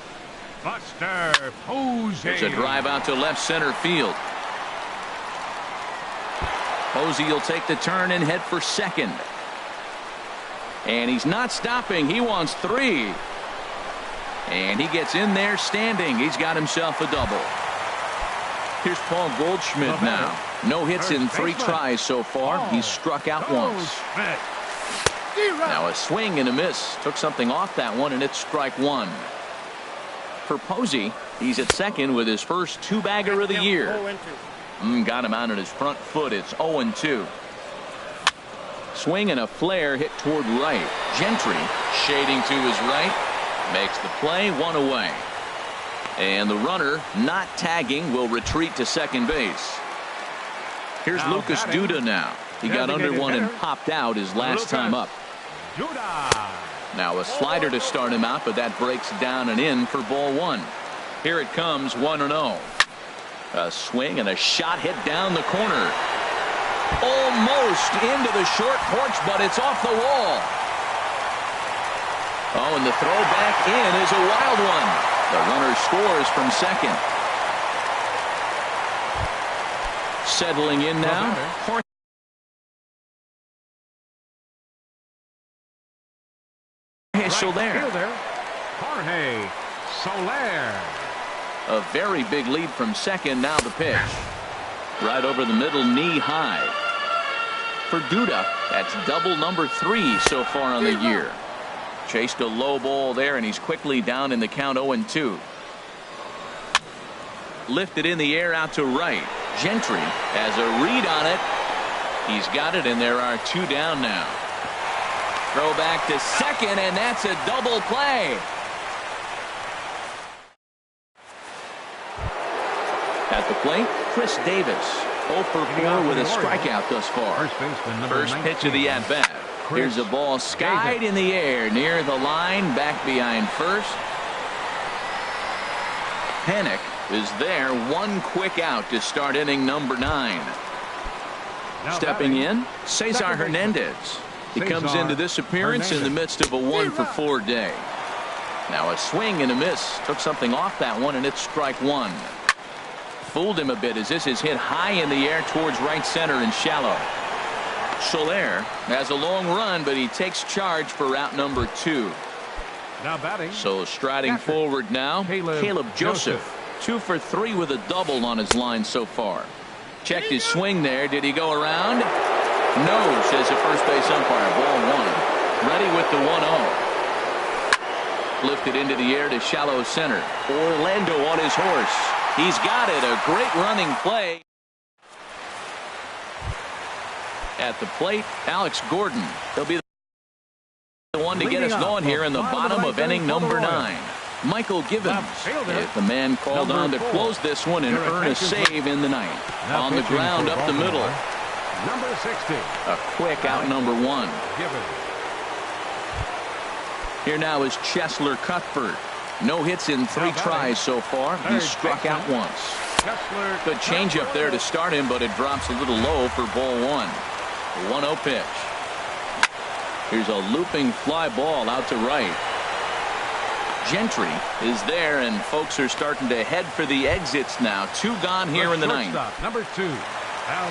Buster Posey. There's a drive out to left center field. Posey will take the turn and head for second. And he's not stopping. He wants 3. And he gets in there standing. He's got himself a double. Here's Paul Goldschmidt now. No hits in 3 tries so far. He's struck out once. Now a swing and a miss. Took something off that one, and it's strike 1. For Posey, he's at second with his first 2-bagger of the year. Got him out on his front foot. It's 0-2. Swing and a flare hit toward right. Gentry shading to his right. Makes the play, 1 away. And the runner not tagging will retreat to second base. Here's Now Lucas batting, Duda now. He got under designated one and hitter, popped out his last Lucas time up. Duda. Now a slider to start him out, but that breaks down and in for ball 1. Here it comes, 1-0. A swing and a shot hit down the corner. Almost into the short porch, but it's off the wall. Oh, and the throw back in is a wild one. The runner scores from second. Settling in now. Jorge Soler. Fielder, Jorge Soler. A very big lead from second. Now the pitch. Right over the middle, knee high. For Duda, that's double number 3 so far on the year. Chased a low ball there, and he's quickly down in the count 0-2. Lifted in the air out to right. Gentry has a read on it. He's got it, and there are 2 down now. Throw back to second, and that's a double play. At the plate, Chris Davis. 0 for 4 with a strikeout thus far. First pitch of the at-bat. Here's a ball skied in the air near the line, back behind first. Panik is there. 1 quick out to start inning number 9. Stepping in, Cesar Hernandez. He comes into this appearance in the midst of a 1 for 4 day. Now a swing and a miss. Took something off that one, and it's strike 1. Fooled him a bit as this is hit high in the air towards right center and shallow. Soler has a long run, but he takes charge for route number 2. Now batting. So striding forward now, Caleb Joseph. 2 for 3 with a double on his line so far. Checked his swing there. Did he go around? No, says the first base umpire. Ball 1. Ready with the 1-0. Lifted into the air to shallow center. Orlando on his horse. He's got it. A great running play. At the plate, Alex Gordon. He'll be the one to get us going here in the bottom of inning number 9. Michael Givens is the man called on to close this one and earn a save in the 9th. On the ground up the middle. Number 60. A quick out number 1. Here now is Cheslor Cuthbert. No hits in 3 tries so far. He's struck out once. Good changeup there to start him, but it drops a little low for ball 1. 1-0 pitch. Here's a looping fly ball out to right. Gentry is there, and folks are starting to head for the exits now. 2 gone here in the 9th. Number 2.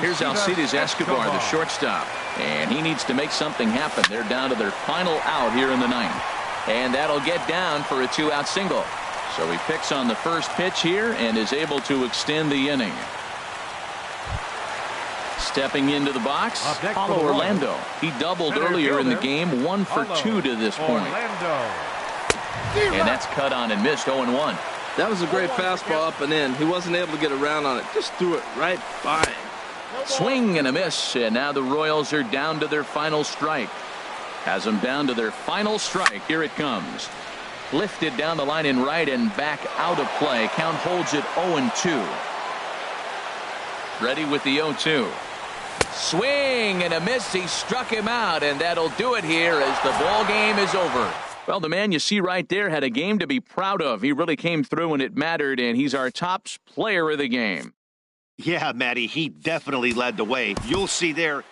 Here's Alcides Escobar, the shortstop, and he needs to make something happen. They're down to their final out here in the 9th, and that'll get down for a 2-out single. So he picks on the first pitch here and is able to extend the inning. Stepping into the box, Paulo Orlando. He doubled earlier in the game, 1 for 2 to this point. And that's cut on and missed. 0-1. That was a great fastball up and in. He wasn't able to get around on it. Just threw it right by him. Swing and a miss, and now the Royals are down to their final strike. Has them down to their final strike. Here it comes. Lifted down the line in right and back out of play. Count holds it 0-2. Ready with the 0-2. Swing and a miss. He struck him out, and that'll do it here as the ball game is over. Well, the man you see right there had a game to be proud of. He really came through when it mattered, and he's our top player of the game. Yeah, Matty, he definitely led the way. You'll see there.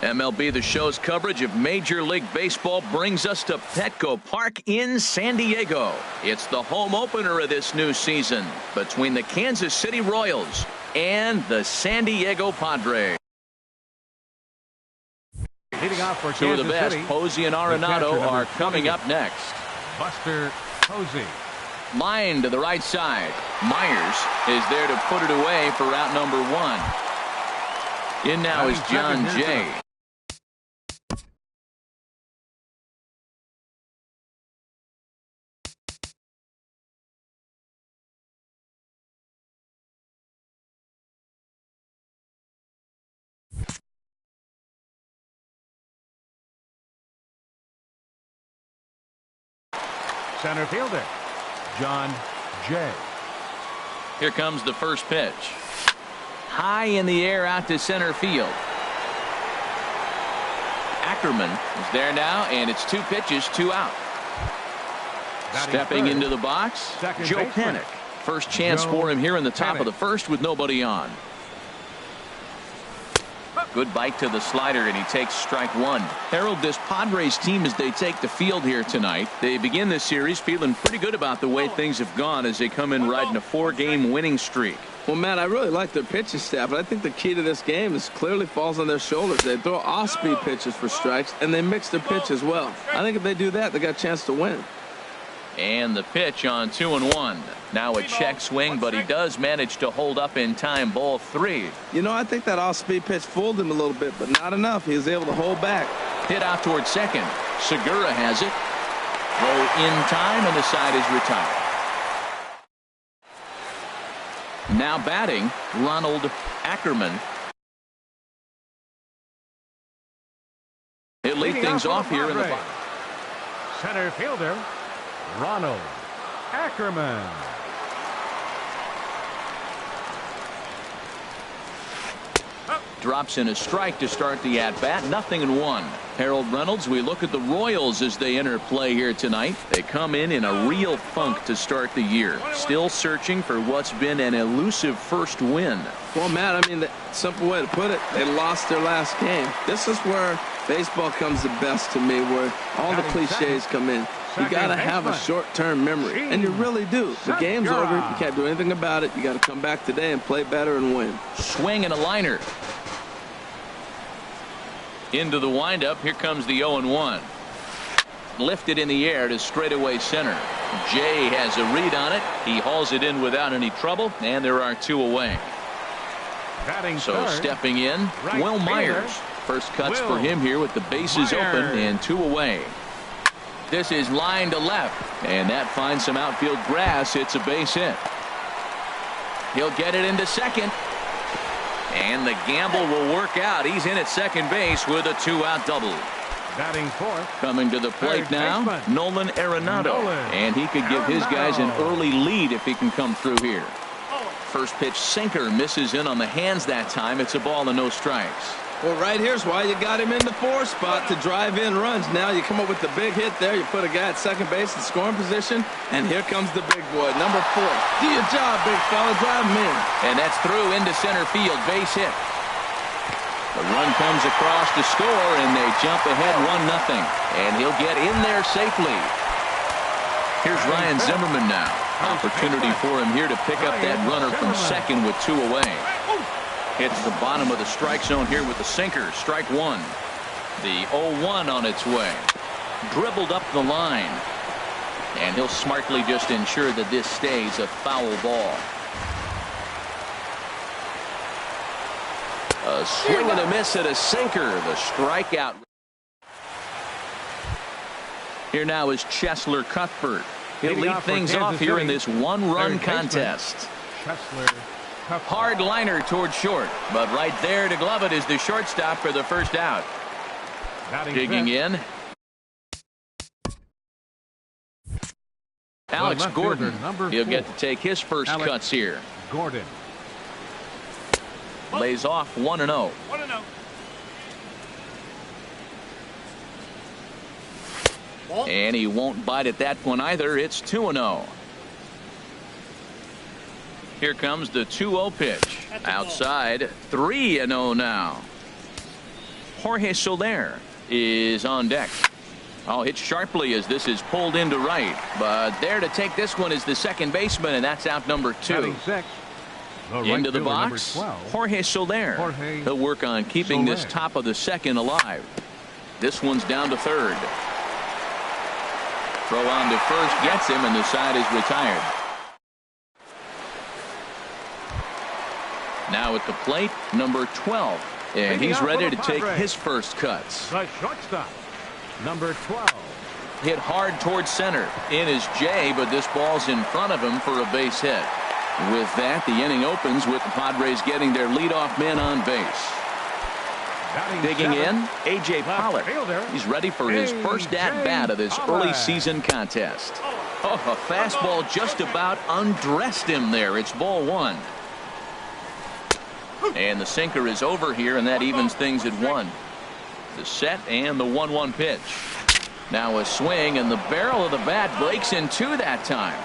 MLB The Show's coverage of Major League Baseball brings us to Petco Park in San Diego. It's the home opener of this new season between the Kansas City Royals and the San Diego Padres. Leading off for Two of the best, City, Posey and Arenado, are coming up next. Buster Posey. Line to the right side. Myers is there to put it away for out number 1. In now is John Jay. Center fielder, John Jay. Here comes the first pitch. High in the air out to center field. Ackerman is there now, and it's 2 pitches, 2 out. Stepping into the box, Joe Panik. First chance for him here in the top of the first with nobody on. Good bite to the slider, and he takes strike 1. Harold, this Padres team, as they take the field here tonight, they begin this series feeling pretty good about the way things have gone as they come in riding a 4-game winning streak. Well, Matt, I really like their pitching staff, but I think the key to this game is clearly falls on their shoulders. They throw off-speed pitches for strikes, and they mix their pitch as well. I think if they do that, they got a chance to win. And the pitch on 2-1. Now a check swing, but he does manage to hold up in time. Ball 3. You know, I think that off-speed pitch fooled him a little bit, but not enough. He was able to hold back. Hit out towards second. Segura has it. Throw in time, and the side is retired. Now batting, Ronald Ackerman. He'll lead things off here in the bottom. Center fielder, Ronald Ackerman. Drops in a strike to start the at-bat. 0-1. Harold Reynolds, we look at the Royals as they enter play here tonight. They come in a real funk to start the year. Still searching for what's been an elusive first win. Well, Matt, I mean, the simple way to put it, they lost their last game. This is where baseball comes the best to me, where all the cliches come in. You got to have a short-term memory, and you really do. The game's over. You can't do anything about it. You got to come back today and play better and win. Swing and a liner. Into the windup. Here comes the 0-1. Lifted in the air to straightaway center. Jay has a read on it. He hauls it in without any trouble, and there are 2 away. So stepping in, Will Myers. First cuts for him here with the bases open and 2 away. This is line to left, and that finds some outfield grass. It's a base hit. He'll get it into second, and the gamble will work out. He's in at second base with a 2-out double. Batting fourth. Coming to the plate now, Nolan Arenado, and he could give his guys an early lead if he can come through here. First pitch sinker misses in on the hands that time. It's a ball and no strikes. Well, right here's why you got him in the 4 spot to drive in runs. Now you come up with the big hit there. You put a guy at second base in scoring position, and here comes the big boy, number 4. Do your job, big fella. Drive him in. And that's through into center field. Base hit. The run comes across to score, and they jump ahead 1-0. And he'll get in there safely. Here's Ryan Zimmerman now. Opportunity for him here to pick up that runner from second with 2 away. Hits the bottom of the strike zone here with the sinker. Strike 1. The 0-1 on its way. Dribbled up the line. And he'll smartly just ensure that this stays a foul ball. A swing and a miss at a sinker. The strikeout. Here now is Cheslor Cuthbert. He'll lead things off here in this 1-run contest. Hard liner towards short, but right there to glove it is the shortstop for the first out. Digging in, Alex Gordon. He'll get to take his first cuts here. Gordon lays off 1-0. And he won't bite at that one either. It's 2-0. Here comes the 2-0 pitch. Outside, 3-0 now. Jorge Soler is on deck. Oh, hit sharply as this is pulled into right. But there to take this one is the second baseman, and that's out number 2. Batting sixth, the right Into the fielder, number box, 12. Jorge Soler. Jorge He'll work on keeping this Soler. top of the second alive. This one's down to third. Throw on to first gets him, and the side is retired. Now at the plate, number 12. And Leading he's off ready for to the take Padres. his first cuts. The shortstop, number 12. Hit hard towards center. In is Jay, but this ball's in front of him for a base hit. With that, the inning opens with the Padres getting their leadoff man on base. Batting Digging seventh, in, A.J. left Pollock. fielder, He's ready for his first at-bat of this Pollock. early season contest. Oh, a fastball just about undressed him there. It's ball 1. And the sinker is over here, and that evens things at 1. The set and the 1-1 pitch. Now a swing, and the barrel of the bat breaks in 2 that time.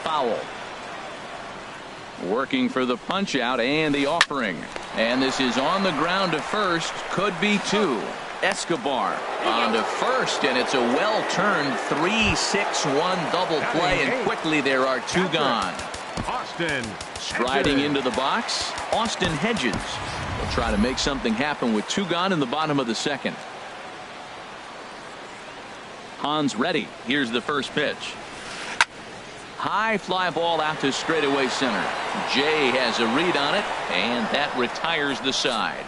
Foul. Working for the punch out and the offering. And this is on the ground to first. Could be 2. Escobar on to first, and it's a well-turned 3-6-1 double play, and quickly there are 2 gone. Austin Striding Hedges. into the box, Austin Hedges will try to make something happen with 2 gone in the bottom of the second. Hans ready. Here's the first pitch. High fly ball out to straightaway center. Jay has a read on it, and that retires the side.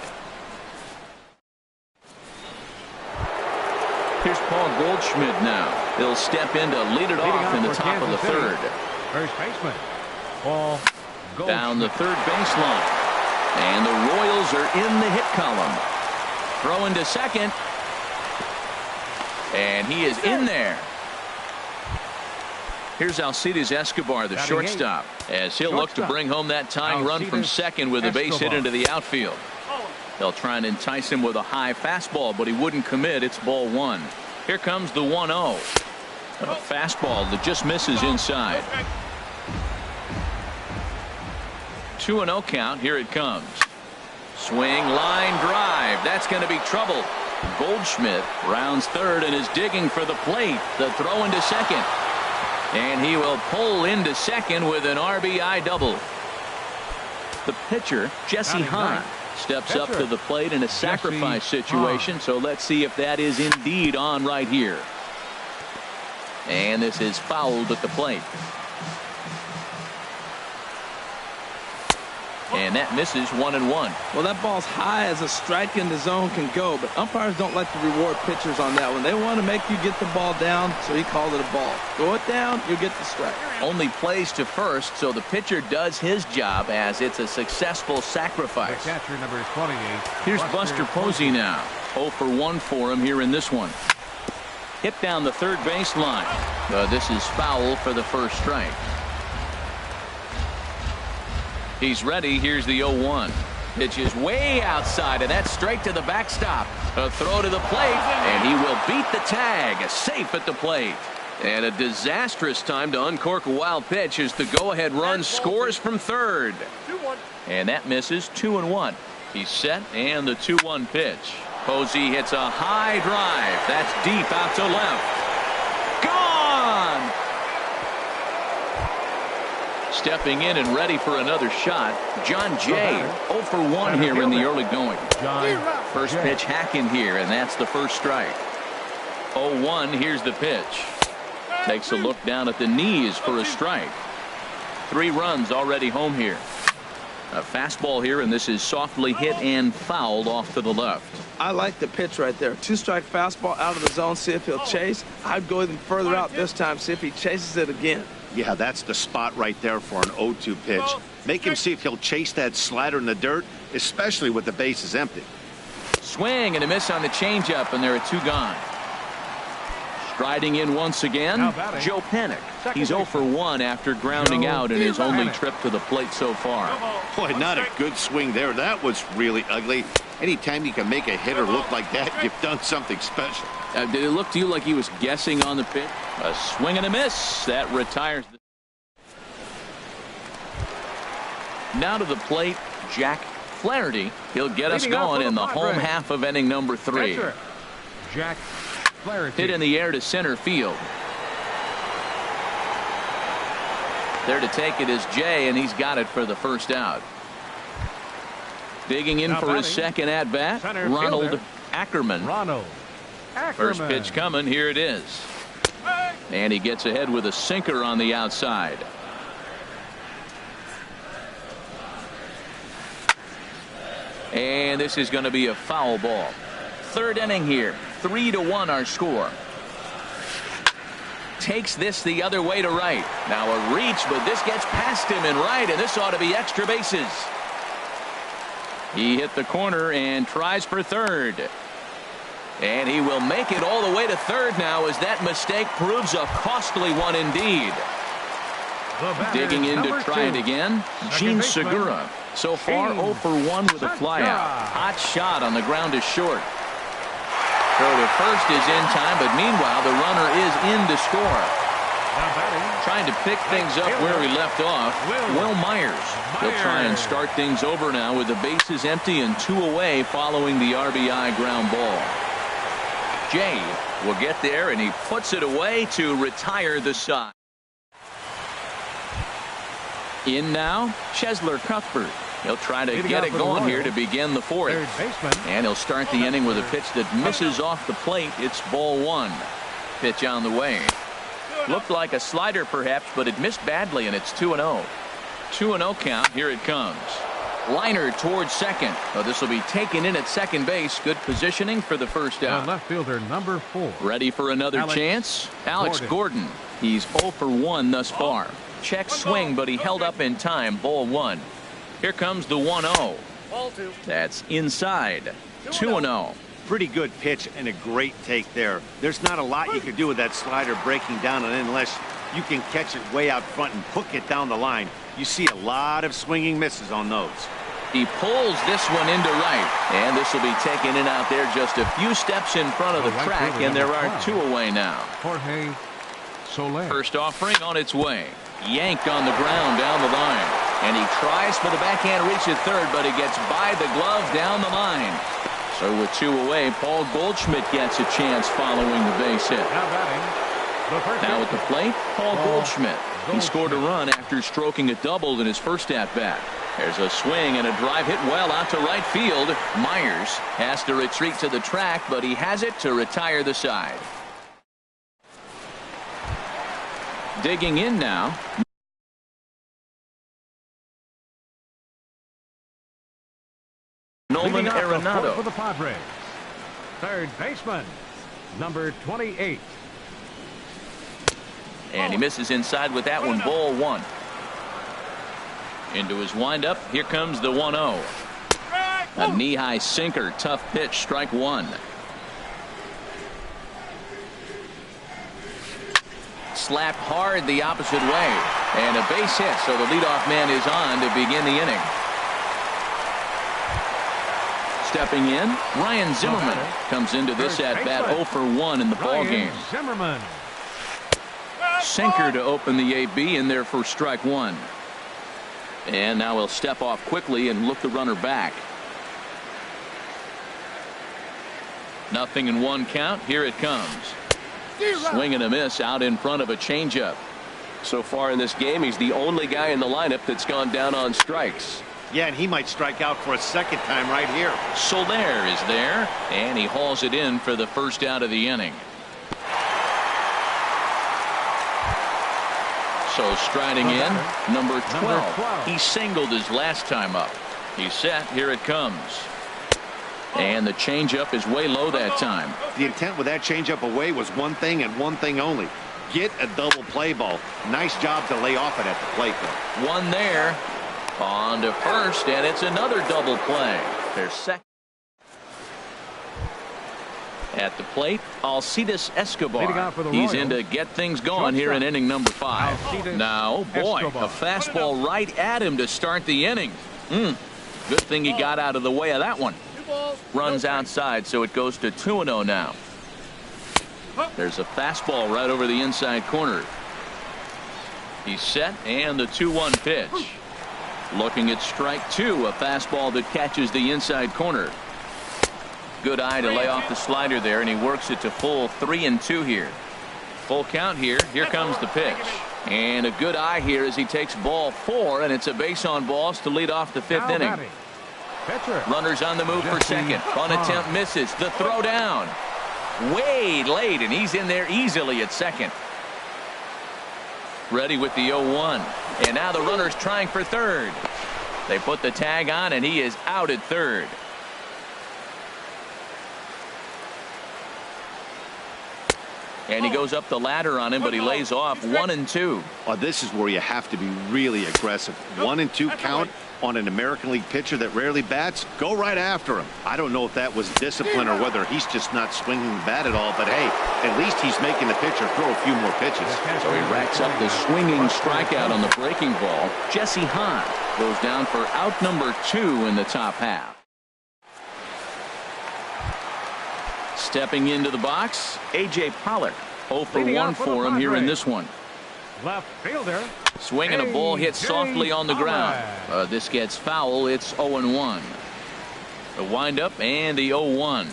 Here's Paul Goldschmidt now. He'll step in to lead it off in the for top of the Kansas City. third. First baseman, Paul Goldschmidt. Down the third baseline. And the Royals are in the hit column. Throwing to second. And he is in there. Here's Alcides Escobar, the Batting shortstop, as he'll look to Shortstop. bring home that tying run from Alcides second with a base hit Escobar. into the outfield. They'll try and entice him with a high fastball, but he wouldn't commit. It's ball 1. Here comes the 1-0. A fastball that just misses inside. 2-0 count. Here it comes. Swing, line drive. That's going to be trouble. Goldschmidt rounds third and is digging for the plate. The throw into second. And he will pull into second with an RBI double. The pitcher, Jesse Batting Hahn, ninth. steps up Pitcher, to the plate in a sacrifice Jesse situation. Hahn. So let's see if that is indeed on right here. And this is fouled at the plate. And that misses 1-1. Well, that ball's high as a strike in the zone can go, but umpires don't like to reward pitchers on that one. They want to make you get the ball down, so he called it a ball. Throw it down, you get the strike. Only plays to first, so the pitcher does his job as it's a successful The sacrifice. catcher, number 28. Here's Buster Posey now. 0 for 1 for him here in this one. Hit down the third baseline. This is foul for the first strike. He's ready. Here's the 0-1. Pitch is way outside, and that's straight to the backstop. A throw to the plate, and he will beat the tag. Safe at the plate. And a disastrous time to uncork a wild pitch as the go-ahead run scores from third. And that misses. 2-1. He's set, and the 2-1 pitch. Posey hits a high drive. That's deep out to left. Gone! Stepping in and ready for another shot, John Jay. 0 for 1 here in the early going. John First Jay. pitch hacking here, and that's the first strike. 0-1, here's the pitch. Takes a look down at the knees for a strike. 3 runs already home here. A fastball here, and this is softly hit and fouled off to the left. I like the pitch right there. 2-strike fastball out of the zone, see if he'll chase. I'd go even further out this time, see if he chases it again. Yeah, that's the spot right there for an 0-2 pitch. Make him see if he'll chase that slider in the dirt, especially with the bases empty. Swing and a miss on the changeup, and there are 2 gone. Striding in once again, Now batting. Joe Panik. Second He's 0 for 1 after grounding Joe out in his only Panik. trip to the plate so far. Boy, not a good swing there. That was really ugly. Anytime you can make a hitter look like that, you've done something special. Did it look to you like he was guessing on the pitch? A swing and a miss. That retires. Now to the plate, Jack Flaherty. He'll get us Leading off going for in the the home Padres. half of inning number 3. Catcher, Jack Flaherty. Hit in the air to center field. There to take it is Jay, and he's got it for the first out. Digging in Now for his batting, second at-bat, center Ronald fielder, Ackerman. Ronald Ackerman. First pitch coming. Here it is. And he gets ahead with a sinker on the outside. And this is going to be a foul ball. Third inning here. 3-1 our score. Takes this the other way to right. Now a reach, but this gets past him in right, and this ought to be extra bases. He hit the corner and tries for third. And he will make it all the way to third now, as that mistake proves a costly one indeed. Digging in to try it again, Gene Segura. So far 0 for 1 with a flyout. Hot shot on the ground is short. Throw to first is in time, but meanwhile the runner is in to score. Trying to pick things up where he left off, Will Myers. He'll try and start things over now with the bases empty and 2 away following the RBI ground ball. Jay will get there, and he puts it away to retire the side. In now, Chesler Cuthbert. He'll try to get it going here to begin the 4th. And he'll start the inning with a pitch that misses off the plate. It's ball 1. Pitch on the way. Looked like a slider perhaps, but it missed badly, and it's 2-0. 2-0 count. Here it comes. Liner towards second. Oh, this will be taken in at second base. Good positioning for the first out. Left fielder number 4. Ready for another chance? Alex Gordon. He's 0 for 1 thus far. Check swing, but he held up in time. Ball 1. Here comes the 1-0. That's inside. 2-0. Pretty good pitch and a great take there. There's not a lot you can do with that slider breaking down, and unless you can catch it way out front and hook it down the line, you see a lot of swinging misses on those. He pulls this one into right, and this will be taken in out there just a few steps in front of the track, and there are 2 away now. Jorge Soler. First offering on its way. Yanked on the ground down the line, and he tries for the backhand reach at third, but it gets by the glove down the line. So with 2 away, Paul Goldschmidt gets a chance following the base hit. Now at the plate, Paul Goldschmidt. He scored a run after stroking a double in his first at-bat. There's a swing and a drive hit well out to right field. Myers has to retreat to the track, but he has it to retire the side. Digging in now. Nolan Arenado. For the Padres. Third baseman, number 28. And he misses inside with that one. Ball 1. Into his windup. Here comes the 1-0. A knee-high sinker. Tough pitch. Strike 1. Slapped hard the opposite way. And a base hit. So the leadoff man is on to begin the inning. Stepping in, Ryan Zimmerman comes into this at-bat 0 for 1 in the ballgame. Zimmerman. Sinker to open the AB in there for strike 1. And now he'll step off quickly and look the runner back. 0-1 count. Here it comes. Swing and a miss out in front of a changeup. So far in this game, he's the only guy in the lineup that's gone down on strikes. Yeah, and he might strike out for a second time right here. Soler is there, and he hauls it in for the first out of the inning. So striding in, number 12. He singled his last time up. He's set. Here it comes. And the changeup is way low that time. The intent with that changeup away was one thing and one thing only. Get a double play ball. Nice job to lay off it at the plate, though. One there. On to first, and it's another double play. There's second. At the plate, Alcides Escobar. He's in to get things going here in inning number 5. Now, boy, a fastball right at him to start the inning. Good thing he got out of the way of that one. Runs outside, so it goes to 2-0 now. There's a fastball right over the inside corner. He's set, and the 2-1 pitch. Looking at strike two, a fastball that catches the inside corner. Good eye to lay off the slider there, and he works it to full 3-2 here. Full count here. Here comes the pitch. And a good eye here as he takes ball 4, and it's a base on balls to lead off the 5th inning. Runners on the move for second. Bunt attempt misses. The throw down. Way late, and he's in there easily at second. Ready with the 0-1. And now the runner's trying for third. They put the tag on, and he is out at third. And he goes up the ladder on him, but he lays off 1-2. Oh, this is where you have to be really aggressive. 1-2 count on an American League pitcher that rarely bats. Go right after him. I don't know if that was discipline or whether he's just not swinging the bat at all, but hey, at least he's making the pitcher throw a few more pitches. So he racks up the swinging strikeout on the breaking ball. Jesse Hahn goes down for out number 2 in the top half. Stepping into the box, A.J. Pollock. 0 for 1 for him here in this one. Left fielder. Swinging a ball hit softly on the ground. This gets foul. It's 0-1. The windup and the 0-1.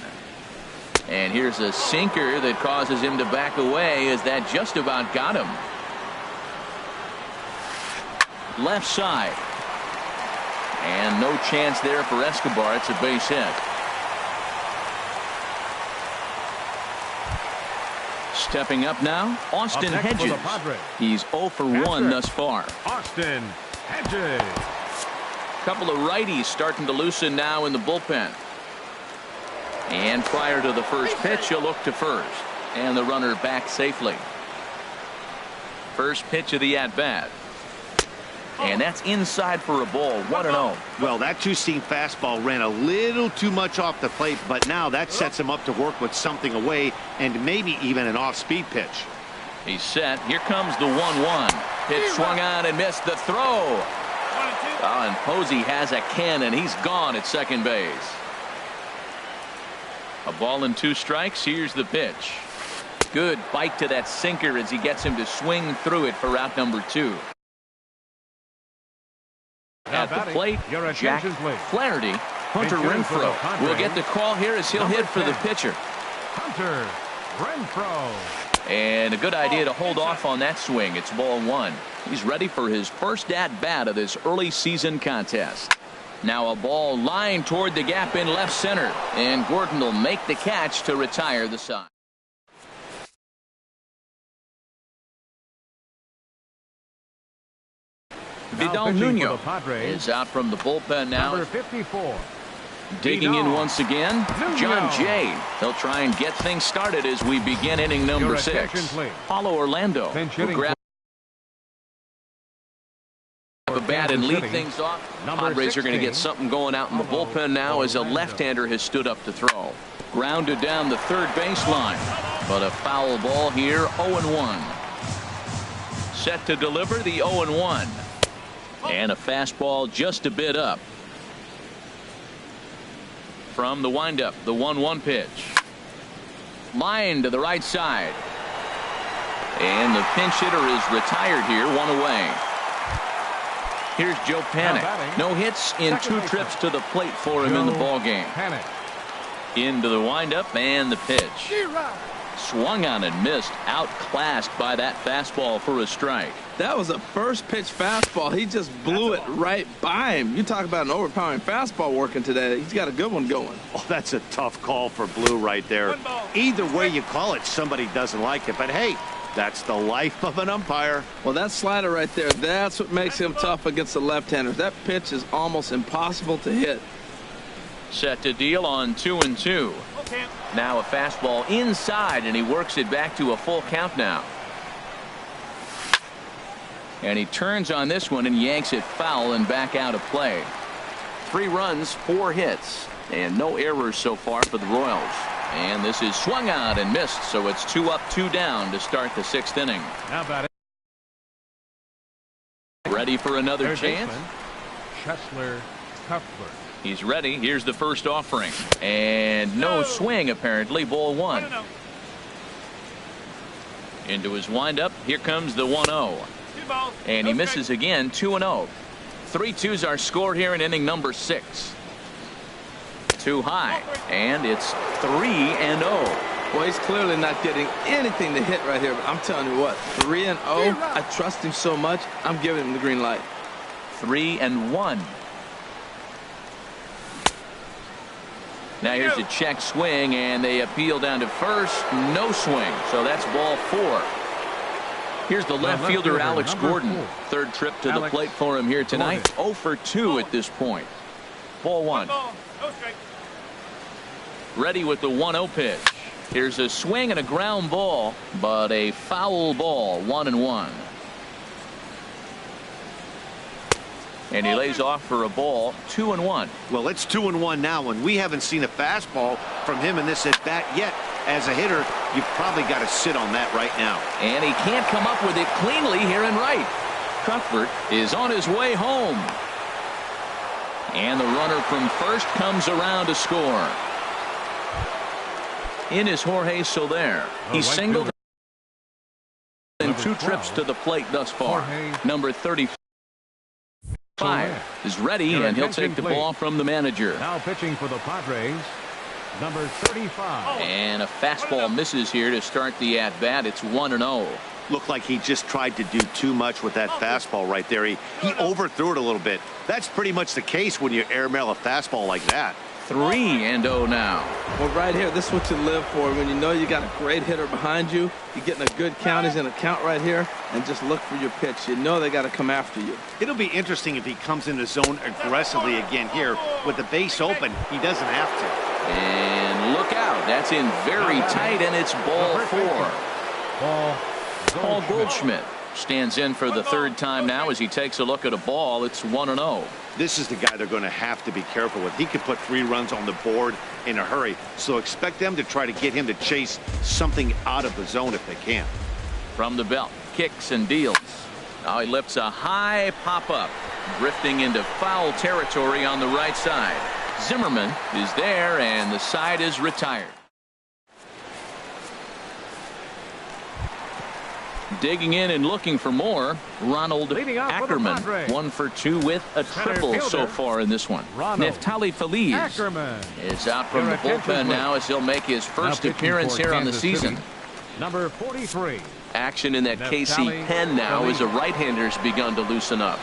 And here's a sinker that causes him to back away as that just about got him. Left side. And no chance there for Escobar. It's a base hit. Stepping up now, Austin Hedges. He's 0 for 1 thus far. Austin Hedges. Couple of righties starting to loosen now in the bullpen. And prior to the first pitch, he'll look to first. And the runner back safely. First pitch of the at-bat. And that's inside for a ball. 1-0. Well, that two-seam fastball ran a little too much off the plate, but now that sets him up to work with something away and maybe even an off-speed pitch. He's set. Here comes the 1-1. Pitch swung on and missed the throw. And Posey has a cannon. He's gone at second base. A ball and 2 strikes. Here's the pitch. Good bite to that sinker as he gets him to swing through it for out number 2. At the plate, Jack Flaherty. Hunter Renfroe will get the call here as he'll hit for the pitcher. Hunter Renfroe. And a good idea to hold off on that swing. It's ball 1. He's ready for his first at-bat of this early season contest. Now a ball lined toward the gap in left center. And Gordon will make the catch to retire the side. Vidal Nuno is out from the bullpen now. Number 54. Digging in once again, John Jay. He'll try and get things started as we begin inning number 6. Paulo Orlando will grab a bat and lead things off. Padres are going to get something going out in the bullpen now as a left-hander has stood up to throw. Grounded down the third baseline, but a foul ball here. 0-1. Set to deliver the 0-1. And a fastball just a bit up. From the windup, the 1-1 pitch. Line to the right side. And the pinch hitter is retired here, 1 away. Here's Joe Panik. No hits in 2 trips to the plate for him in the ballgame. Into the windup and the pitch. Swung on and missed. Outclassed by that fastball for a strike. That was a first pitch fastball. He just blew it right by him. You talk about an overpowering fastball working today. He's got a good one going. Oh, that's a tough call for Blue right there. Either way you call it, somebody doesn't like it. But hey, that's the life of an umpire. Well, that slider right there, that's what makes him tough against the left-handers. That pitch is almost impossible to hit. Set to deal on 2-2. Now a fastball inside, and he works it back to a full count now. And he turns on this one and yanks it foul and back out of play. 3 runs, 4 hits, and no errors so far for the Royals. And this is swung on and missed, so it's 2 up, 2 down to start the 6th inning. How about it? Ready for another chance? Chesler Cuthbert. He's ready. Here's the first offering. And no swing, apparently. Ball 1. Into his windup. Here comes the 1-0. And he misses again. 2-0. 3-2's our score here in inning number 6. Too high, and it's 3-0. Well, he's clearly not getting anything to hit right here, but I'm telling you what, 3-0, I trust him so much, I'm giving him the green light. 3-1. Now here's a check swing, and they appeal down to first. No swing, so that's ball 4. Here's the left fielder, Alex Gordon. 3rd trip to the plate for him here tonight. 0 for 2 at this point. Ball 1. Ready with the 1-0 pitch. Here's a swing and a ground ball, but a foul ball. 1-1. And he lays off for a ball. 2-1. Well, it's 2-1 now, and we haven't seen a fastball from him in this at bat yet. As a hitter, you've probably got to sit on that right now. And he can't come up with it cleanly here in right. Cuthbert is on his way home. And the runner from first comes around to score. In is Jorge Soler. He's singled in 2 trips to the plate thus far. Number 35 is ready, and he'll take the ball from the manager. Now pitching for the Padres, number 35. And a fastball misses here to start the at-bat. It's 1-0. Looked like he just tried to do too much with that fastball right there. He overthrew it a little bit. That's pretty much the case when you airmail a fastball like that. 3-0 now. Well, right here, this is what you live for. When you know you got a great hitter behind you, you're getting a good count. He's in a count right here, and just look for your pitch. You know they got to come after you. It'll be interesting if he comes in the zone aggressively again here. With the base open, he doesn't have to. And look out. That's in very tight, and it's ball 4. Paul Goldschmidt stands in for the 3rd time now as he takes a look at a ball. It's 1-0. This is the guy they're going to have to be careful with. He could put 3 runs on the board in a hurry, so expect them to try to get him to chase something out of the zone if they can. From the belt, kicks and deals. Now he lifts a high pop-up, drifting into foul territory on the right side. Zimmerman is there, and the side is retired. Digging in and looking for more, Ronald Ackerman. 1 for 2 with a triple so far in this one. Neftali Feliz is out from the bullpen now as he'll make his first appearance here on the season. Number 43. Action in that KC pen now as a right-hander's begun to loosen up.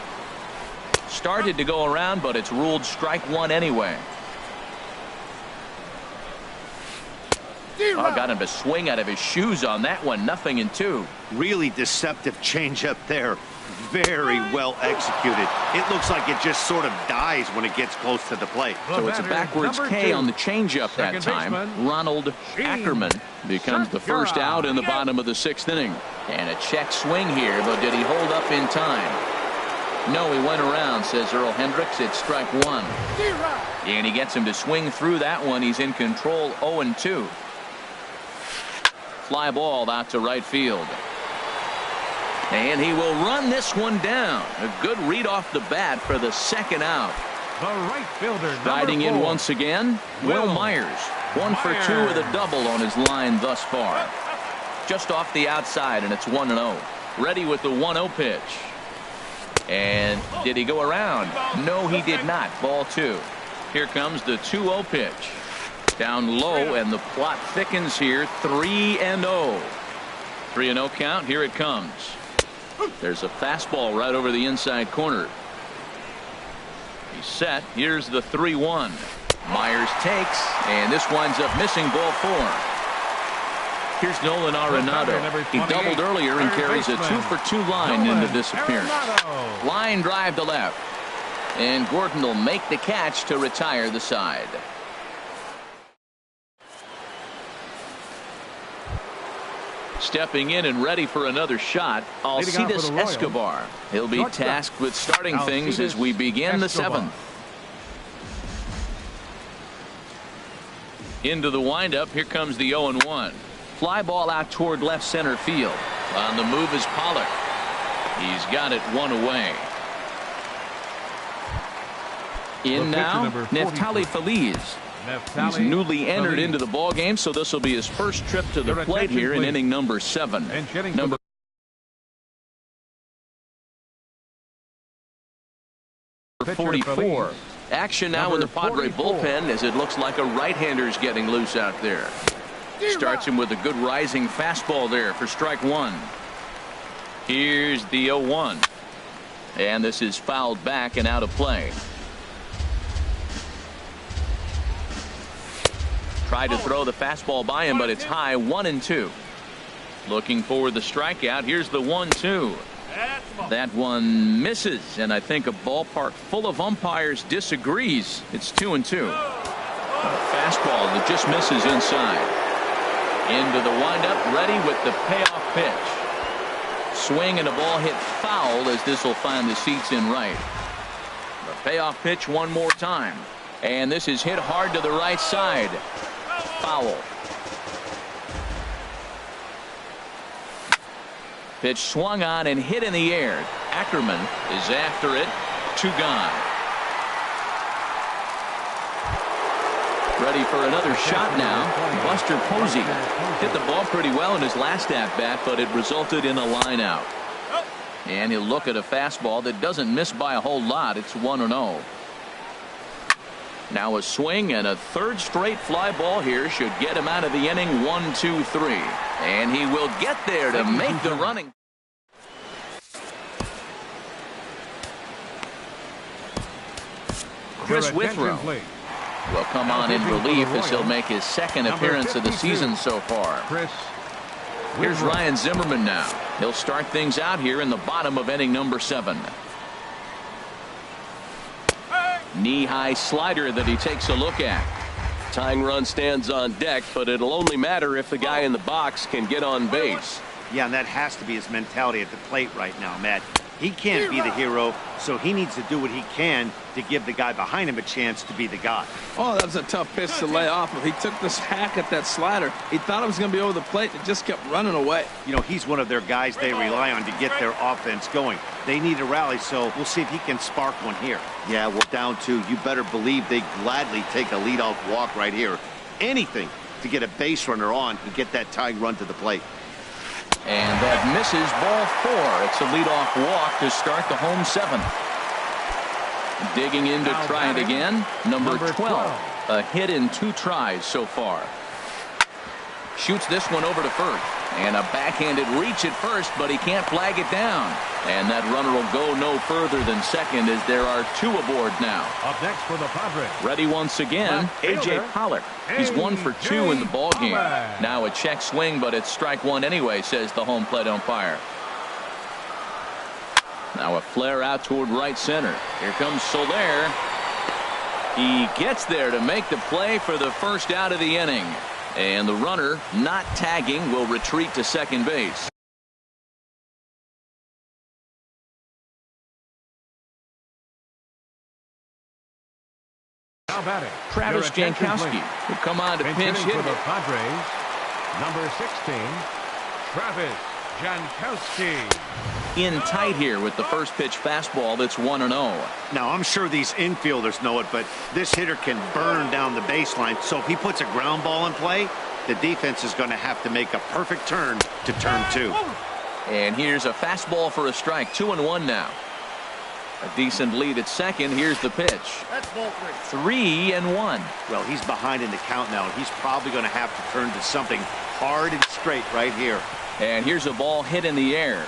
Started to go around, but it's ruled strike 1 anyway. Oh, got him to swing out of his shoes on that one. 0-2. Really deceptive changeup there. Very well executed. It looks like it just sort of dies when it gets close to the plate. So it's a backwards K on the changeup that time. Ronald Ackerman becomes the first out in the bottom of the 6th inning. And a check swing here, but did he hold up in time? No, he went around, says Earl Hendricks. It's strike 1. And he gets him to swing through that one. He's in control. 0-2. Fly ball out to right field. And he will run this one down. A good read off the bat for the 2nd out. The right fielder, riding in once again, Will Myers. 1 for 2 with a double on his line thus far. Just off the outside, and it's 1-0. Ready with the 1-0 pitch. And did he go around? No, he did not. Ball 2. Here comes the 2-0 pitch. Down low, and the plot thickens here. 3-0. 3-0 count. Here it comes. There's a fastball right over the inside corner. He's set. Here's the 3-1. Myers takes, and this winds up missing ball 4. Here's Nolan Arenado. He doubled earlier and carries a 2 for 2 line into this appearance. Line drive to left, and Gordon will make the catch to retire the side. Stepping in and ready for another shot, Alcides Escobar. He'll be tasked with starting things as we begin the 7th. Into the windup. Here comes the 0-1. Fly ball out toward left center field. On the move is Pollock. He's got it 1 away. In now, Neftali Feliz. He's newly entered into the ball game, so this will be his first trip to the plate here in inning number 7. Number 44. Action now in the Padre 44. bullpen as it looks like a right-hander's getting loose out there. Starts him with a good rising fastball there for strike one. Here's the 0-1. And this is fouled back and out of play. Tried to throw the fastball by him, but it's high, 1-2. Looking for the strikeout. Here's the 1-2. That one misses, and I think a ballpark full of umpires disagrees. It's 2-2. A fastball that just misses inside. Into the windup, ready with the payoff pitch. Swing and a ball hit foul as this will find the seats in right. The payoff pitch one more time. And this is hit hard to the right side. Foul. Pitch swung on and hit in the air. Ackerman is after it. 2 gone. Ready for another shot now. Buster Posey hit the ball pretty well in his last at-bat, but it resulted in a line out. And he'll look at a fastball that doesn't miss by a whole lot. It's 1-0. Now a swing and a third straight fly ball here should get him out of the inning. 1-2-3. And he will get there to make the running. Chris Withrow will come on in relief as he'll make his second appearance of the season so far. Here's Ryan Zimmerman now. He'll start things out here in the bottom of inning number 7. Knee-high slider that he takes a look at. Tying run stands on deck, but it'll only matter if the guy in the box can get on base. Yeah, and that has to be his mentality at the plate right now, Matt. He can't be the hero, so he needs to do what he can to give the guy behind him a chance to be the guy. Oh, that was a tough pitch to lay off of. He took this hack at that slider. He thought it was going to be over the plate. It just kept running away. You know, he's one of their guys they rely on to get their offense going. They need a rally, so we'll see if he can spark one here. Yeah, we're down 2. You better believe they gladly take a leadoff walk right here. Anything to get a base runner on and get that tying run to the plate. And that misses, ball 4. It's a leadoff walk to start the home 7th. Digging in to try it again. Number 12. A hit in 2 tries so far. Shoots this one over to first. And a backhanded reach at first, but he can't flag it down. And that runner will go no further than second as there are 2 aboard now. Up next for the Padres. Ready once again, A.J. Pollock. He's 1 for 2 in the ballgame. Now a check swing, but it's strike 1 anyway, says the home plate umpire. Now a flare out toward right center. Here comes Soler. He gets there to make the play for the first out of the inning. And the runner, not tagging, will retreat to second base. Now batting, Travis Jankowski will come on to pinch hit. for the Padres, number 16, Travis Jankowski. In tight here with the first pitch fastball that's 1-0. Now, I'm sure these infielders know it, but this hitter can burn down the baseline. So if he puts a ground ball in play, the defense is going to have to make a perfect turn to turn 2. And here's a fastball for a strike. 2-1 now. A decent lead at second. Here's the pitch. That's ball 3. 3-1. Well, he's behind in the count now, and he's probably going to have to turn to something hard and straight right here. And here's a ball hit in the air.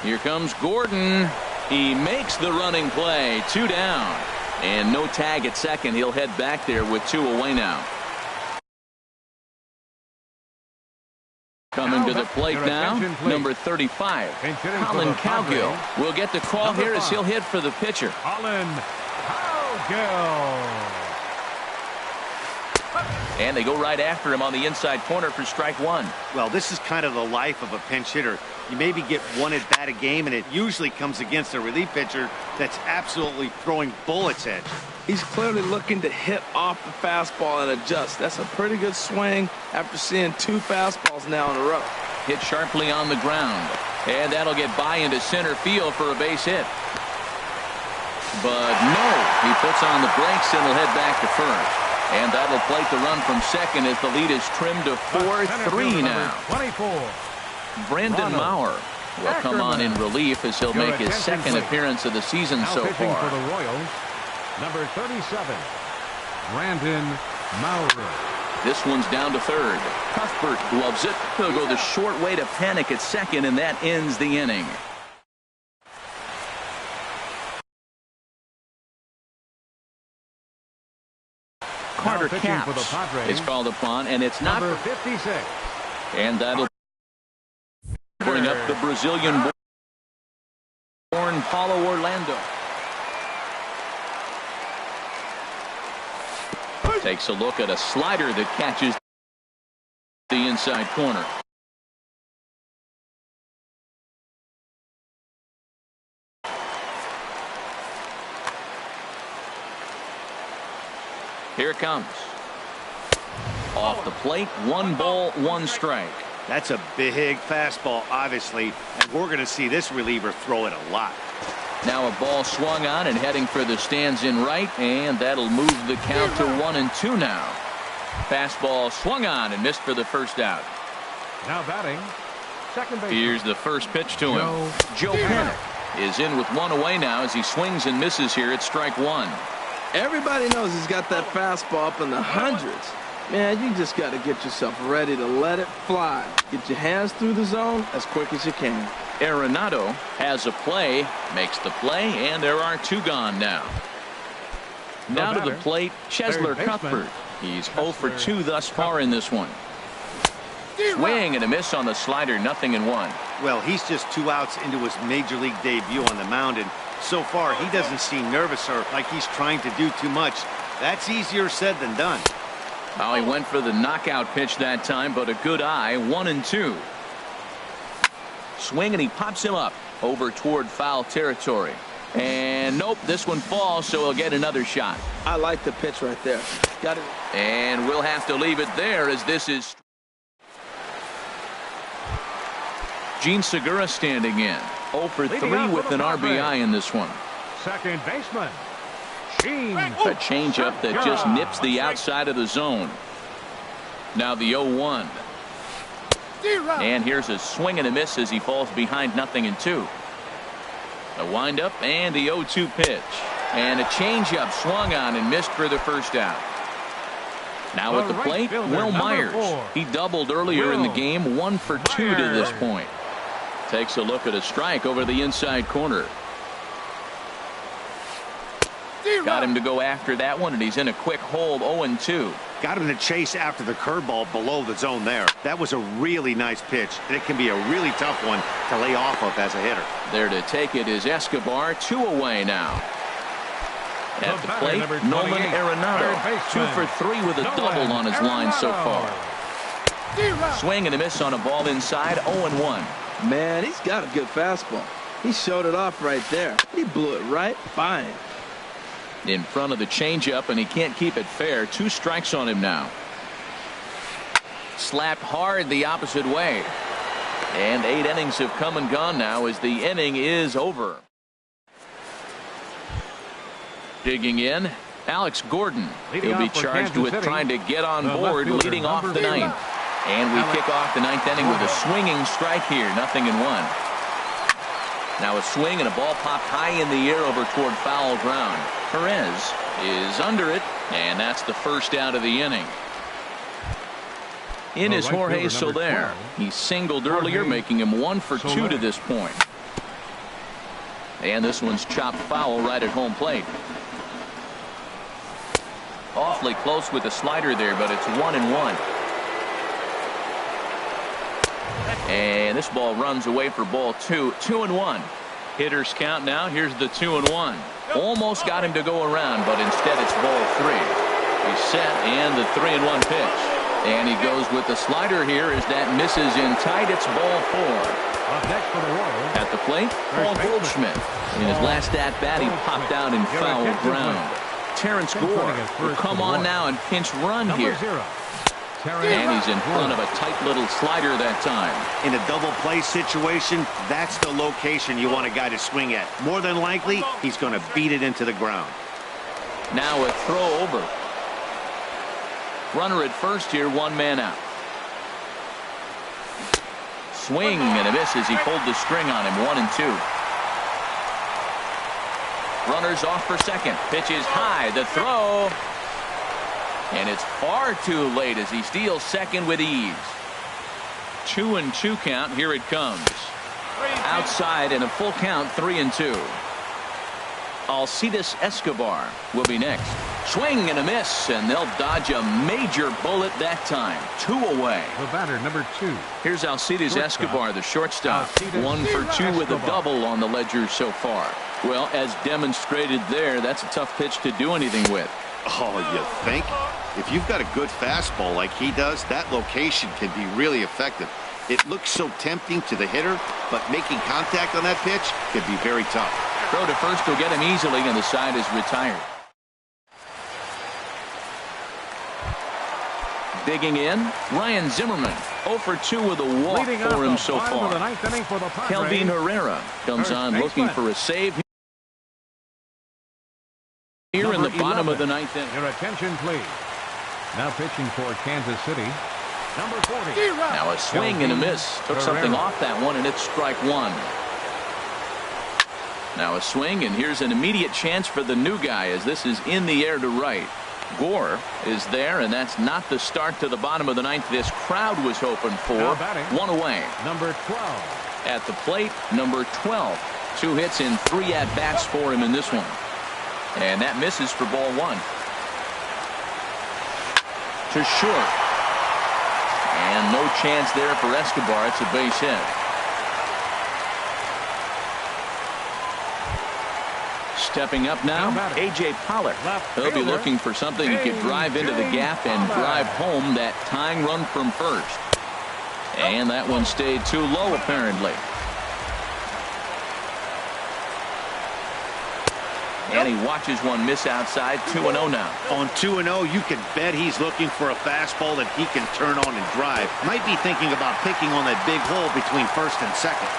Here comes Gordon. He makes the running play. 2 down. And no tag at second. He'll head back there with 2 away now. Coming to the plate now, number 35, Colin Cowgill will get the call here as he'll hit for the pitcher. Colin Cowgill. And they go right after him on the inside corner for strike 1. Well, this is kind of the life of a pinch hitter. You maybe get 1 at bat a game, and it usually comes against a relief pitcher that's absolutely throwing bullets at you. He's clearly looking to hit off the fastball and adjust. That's a pretty good swing after seeing 2 fastballs now in a row. Hit sharply on the ground. And that'll get by into center field for a base hit. But no, he puts on the brakes and will head back to first. And that'll plate the run from second as the lead is trimmed to 4-3 now. 24. Brandon Maurer will come on in relief as he'll make his second appearance of the season so far. For the Royals, Number 37, Brandon Maurer. This one's down to third. Cuthbert gloves it. He'll go the short way to panic at second, and that ends the inning. Carter Capps is called upon, and it's not. Number 56. And that'll bring up the Brazilian-born Paulo Orlando. Takes a look at a slider that catches the inside corner. Here it comes. Off the plate, 1 ball, 1 strike. That's a big fastball, obviously, and we're going to see this reliever throw it a lot. Now a ball swung on and heading for the stands in right, and that'll move the count to 1-2 now. Fastball swung on and missed for the first out. Now batting, second base. Here's the first pitch to him. Joe Panik is in with 1 away now as he swings and misses here at strike 1. Everybody knows he's got that fastball up in the hundreds. Man, you just got to get yourself ready to let it fly. Get your hands through the zone as quick as you can. Arenado has a play, makes the play, and there are 2 gone now. Now to the plate, Cheslor Cuthbert. He's 0 for 2 thus far in this one. Swing and a miss on the slider, 0-1. Well, he's just 2 outs into his major league debut on the mound, and so far he doesn't seem nervous or like he's trying to do too much. That's easier said than done. Well, he went for the knockout pitch that time, but a good eye, 1-2. Swing and he pops him up over toward foul territory. And nope, this one falls, so he'll get another shot. I like the pitch right there. Got it. And we'll have to leave it there as this is Gene Segura standing in. 0 for 3 with an RBI in this one. Second baseman, Gene. A changeup that just nips the outside of the zone. Now the 0-1. And here's a swing and a miss as he falls behind 0-2. A windup and the 0-2 pitch. And a changeup swung on and missed for the first out. Now at the plate, Will Myers. He doubled earlier in the game, 1 for 2 to this point. Takes a look at a strike over the inside corner. Got him to go after that one, and he's in a quick hold, 0-2. Got him to chase after the curveball below the zone there. That was a really nice pitch, and it can be a really tough one to lay off of as a hitter. There to take it is Escobar, 2 away now. At the plate, Nolan Arenado, 2 for 3 with a double on his line so far. Swing and a miss on a ball inside, 0-1. Man, he's got a good fastball. He showed it off right there. He blew it right by him. In front of the changeup, and he can't keep it fair. 2 strikes on him now. Slapped hard the opposite way. And 8 innings have come and gone now as the inning is over. Digging in, Alex Gordon. He'll be charged with trying to get on board leading off the 9th. And we kick off the 9th inning with a swinging strike here, 0-1. Now a swing and a ball popped high in the air over toward foul ground. Perez is under it, and that's the first out of the inning. In is Jorge Soler. He singled earlier, making him 1 for 2 to this point. And this one's chopped foul right at home plate. Awfully close with the slider there, but it's 1-1. And this ball runs away for ball 2. 2-1. Hitters count now. Here's the 2-1. Almost got him to go around, but instead it's ball 3. He's set, and the 3-1 pitch. And he goes with the slider here as that misses in tight. It's ball 4. Up next for the Royals. At the plate, Paul Goldschmidt. In his last at-bat, he popped out in foul ground. Terrence Gore will come on now and pinch run here. And he's in front of a tight little slider that time. In a double play situation, that's the location you want a guy to swing at. More than likely, he's going to beat it into the ground. Now a throw over. Runner at first here, 1 man out. Swing and a miss as he pulled the string on him, 1-2. Runners off for second. Pitch is high. The throw. And it's far too late as he steals second with ease. 2-2 count. Here it comes. Outside and a full count. 3-2. Alcides Escobar will be next. Swing and a miss, and they'll dodge a major bullet that time. 2 away. The batter, number 2. Here's Alcides Escobar, the shortstop. 1 for 2 with a double on the ledger so far. Well, as demonstrated there, that's a tough pitch to do anything with. Oh, you think? If you've got a good fastball like he does, that location can be really effective. It looks so tempting to the hitter, but making contact on that pitch can be very tough. Throw to first will get him easily, and the side is retired. Digging in, Ryan Zimmerman. 0 for 2 with a walk for him so far. Kelvin Herrera comes on looking for a save here in the bottom of the 9th inning. Your attention, please. Now pitching for Kansas City, number 40. Now a swing and a miss. Took something off that one, and it's strike 1. Now a swing, and here's an immediate chance for the new guy as this is in the air to right. Gore is there, and that's not the start to the bottom of the 9th this crowd was hoping for. 1 away. Number 12. At the plate, number 12. 2 hits in 3 at-bats for him in this one. And that misses for ball 1. To short. And no chance there for Escobar. It's a base hit. Stepping up now, A.J. Pollard. He'll be looking for something he could drive into the gap and drive home that tying run from first. And that one stayed too low, apparently. And he watches one miss outside. 2-0 now. On 2-0, you can bet he's looking for a fastball that he can turn on and drive. Might be thinking about picking on that big hole between first and second.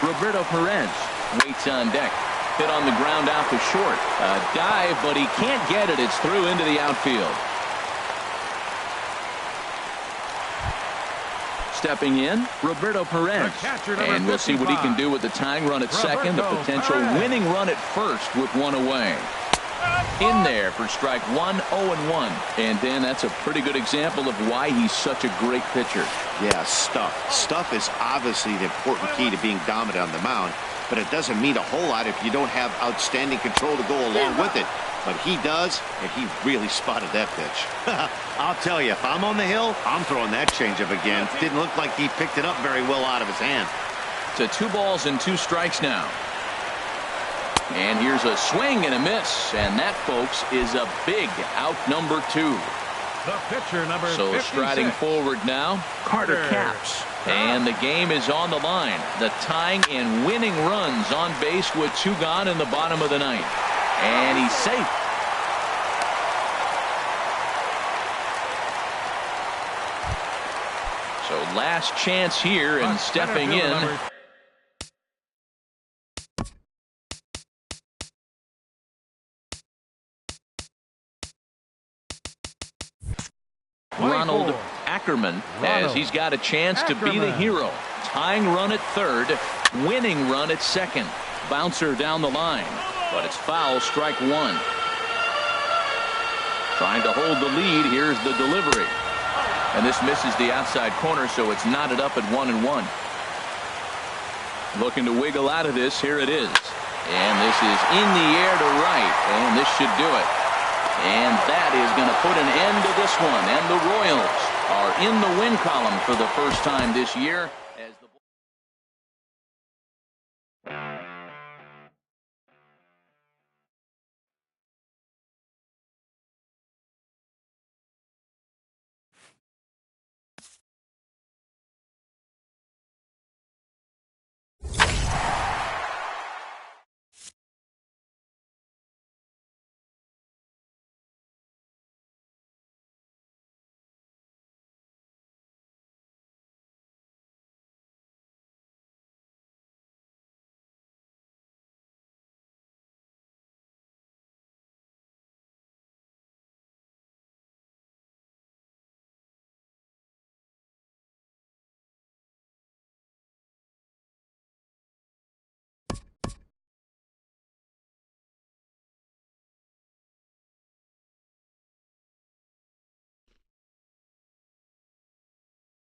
Roberto Perez waits on deck. Hit on the ground out to short. A dive, but he can't get it. It's through into the outfield. Stepping in, Roberto Perez. And we'll see what he can do with the tying run at second, the potential winning run at first with 1 away. In there for strike 1, 0-1. And Dan, that's a pretty good example of why he's such a great pitcher. Yeah, stuff. Stuff is obviously the important key to being dominant on the mound, but it doesn't mean a whole lot if you don't have outstanding control to go along with it. But he does, and he really spotted that pitch. I'll tell you, if I'm on the hill, I'm throwing that changeup again. Didn't look like he picked it up very well out of his hand. To 2 balls and 2 strikes now. And here's a swing and a miss. And that, folks, is a big out number 2. The pitcher, number 56. So striding forward now, Carter Capps. And the game is on the line. The tying and winning runs on base with 2 gone in the bottom of the 9th. And he's safe. So last chance here, and stepping in. Ronald Ackerman, as he's got a chance to be the hero. Tying run at third, winning run at second. Bouncer down the line, but it's foul, strike 1. Trying to hold the lead. Here's the delivery. And this misses the outside corner, so it's knotted up at 1-1. Looking to wiggle out of this. Here it is. And this is in the air to right, and this should do it. And that is going to put an end to this one. And the Royals are in the win column for the first time this year.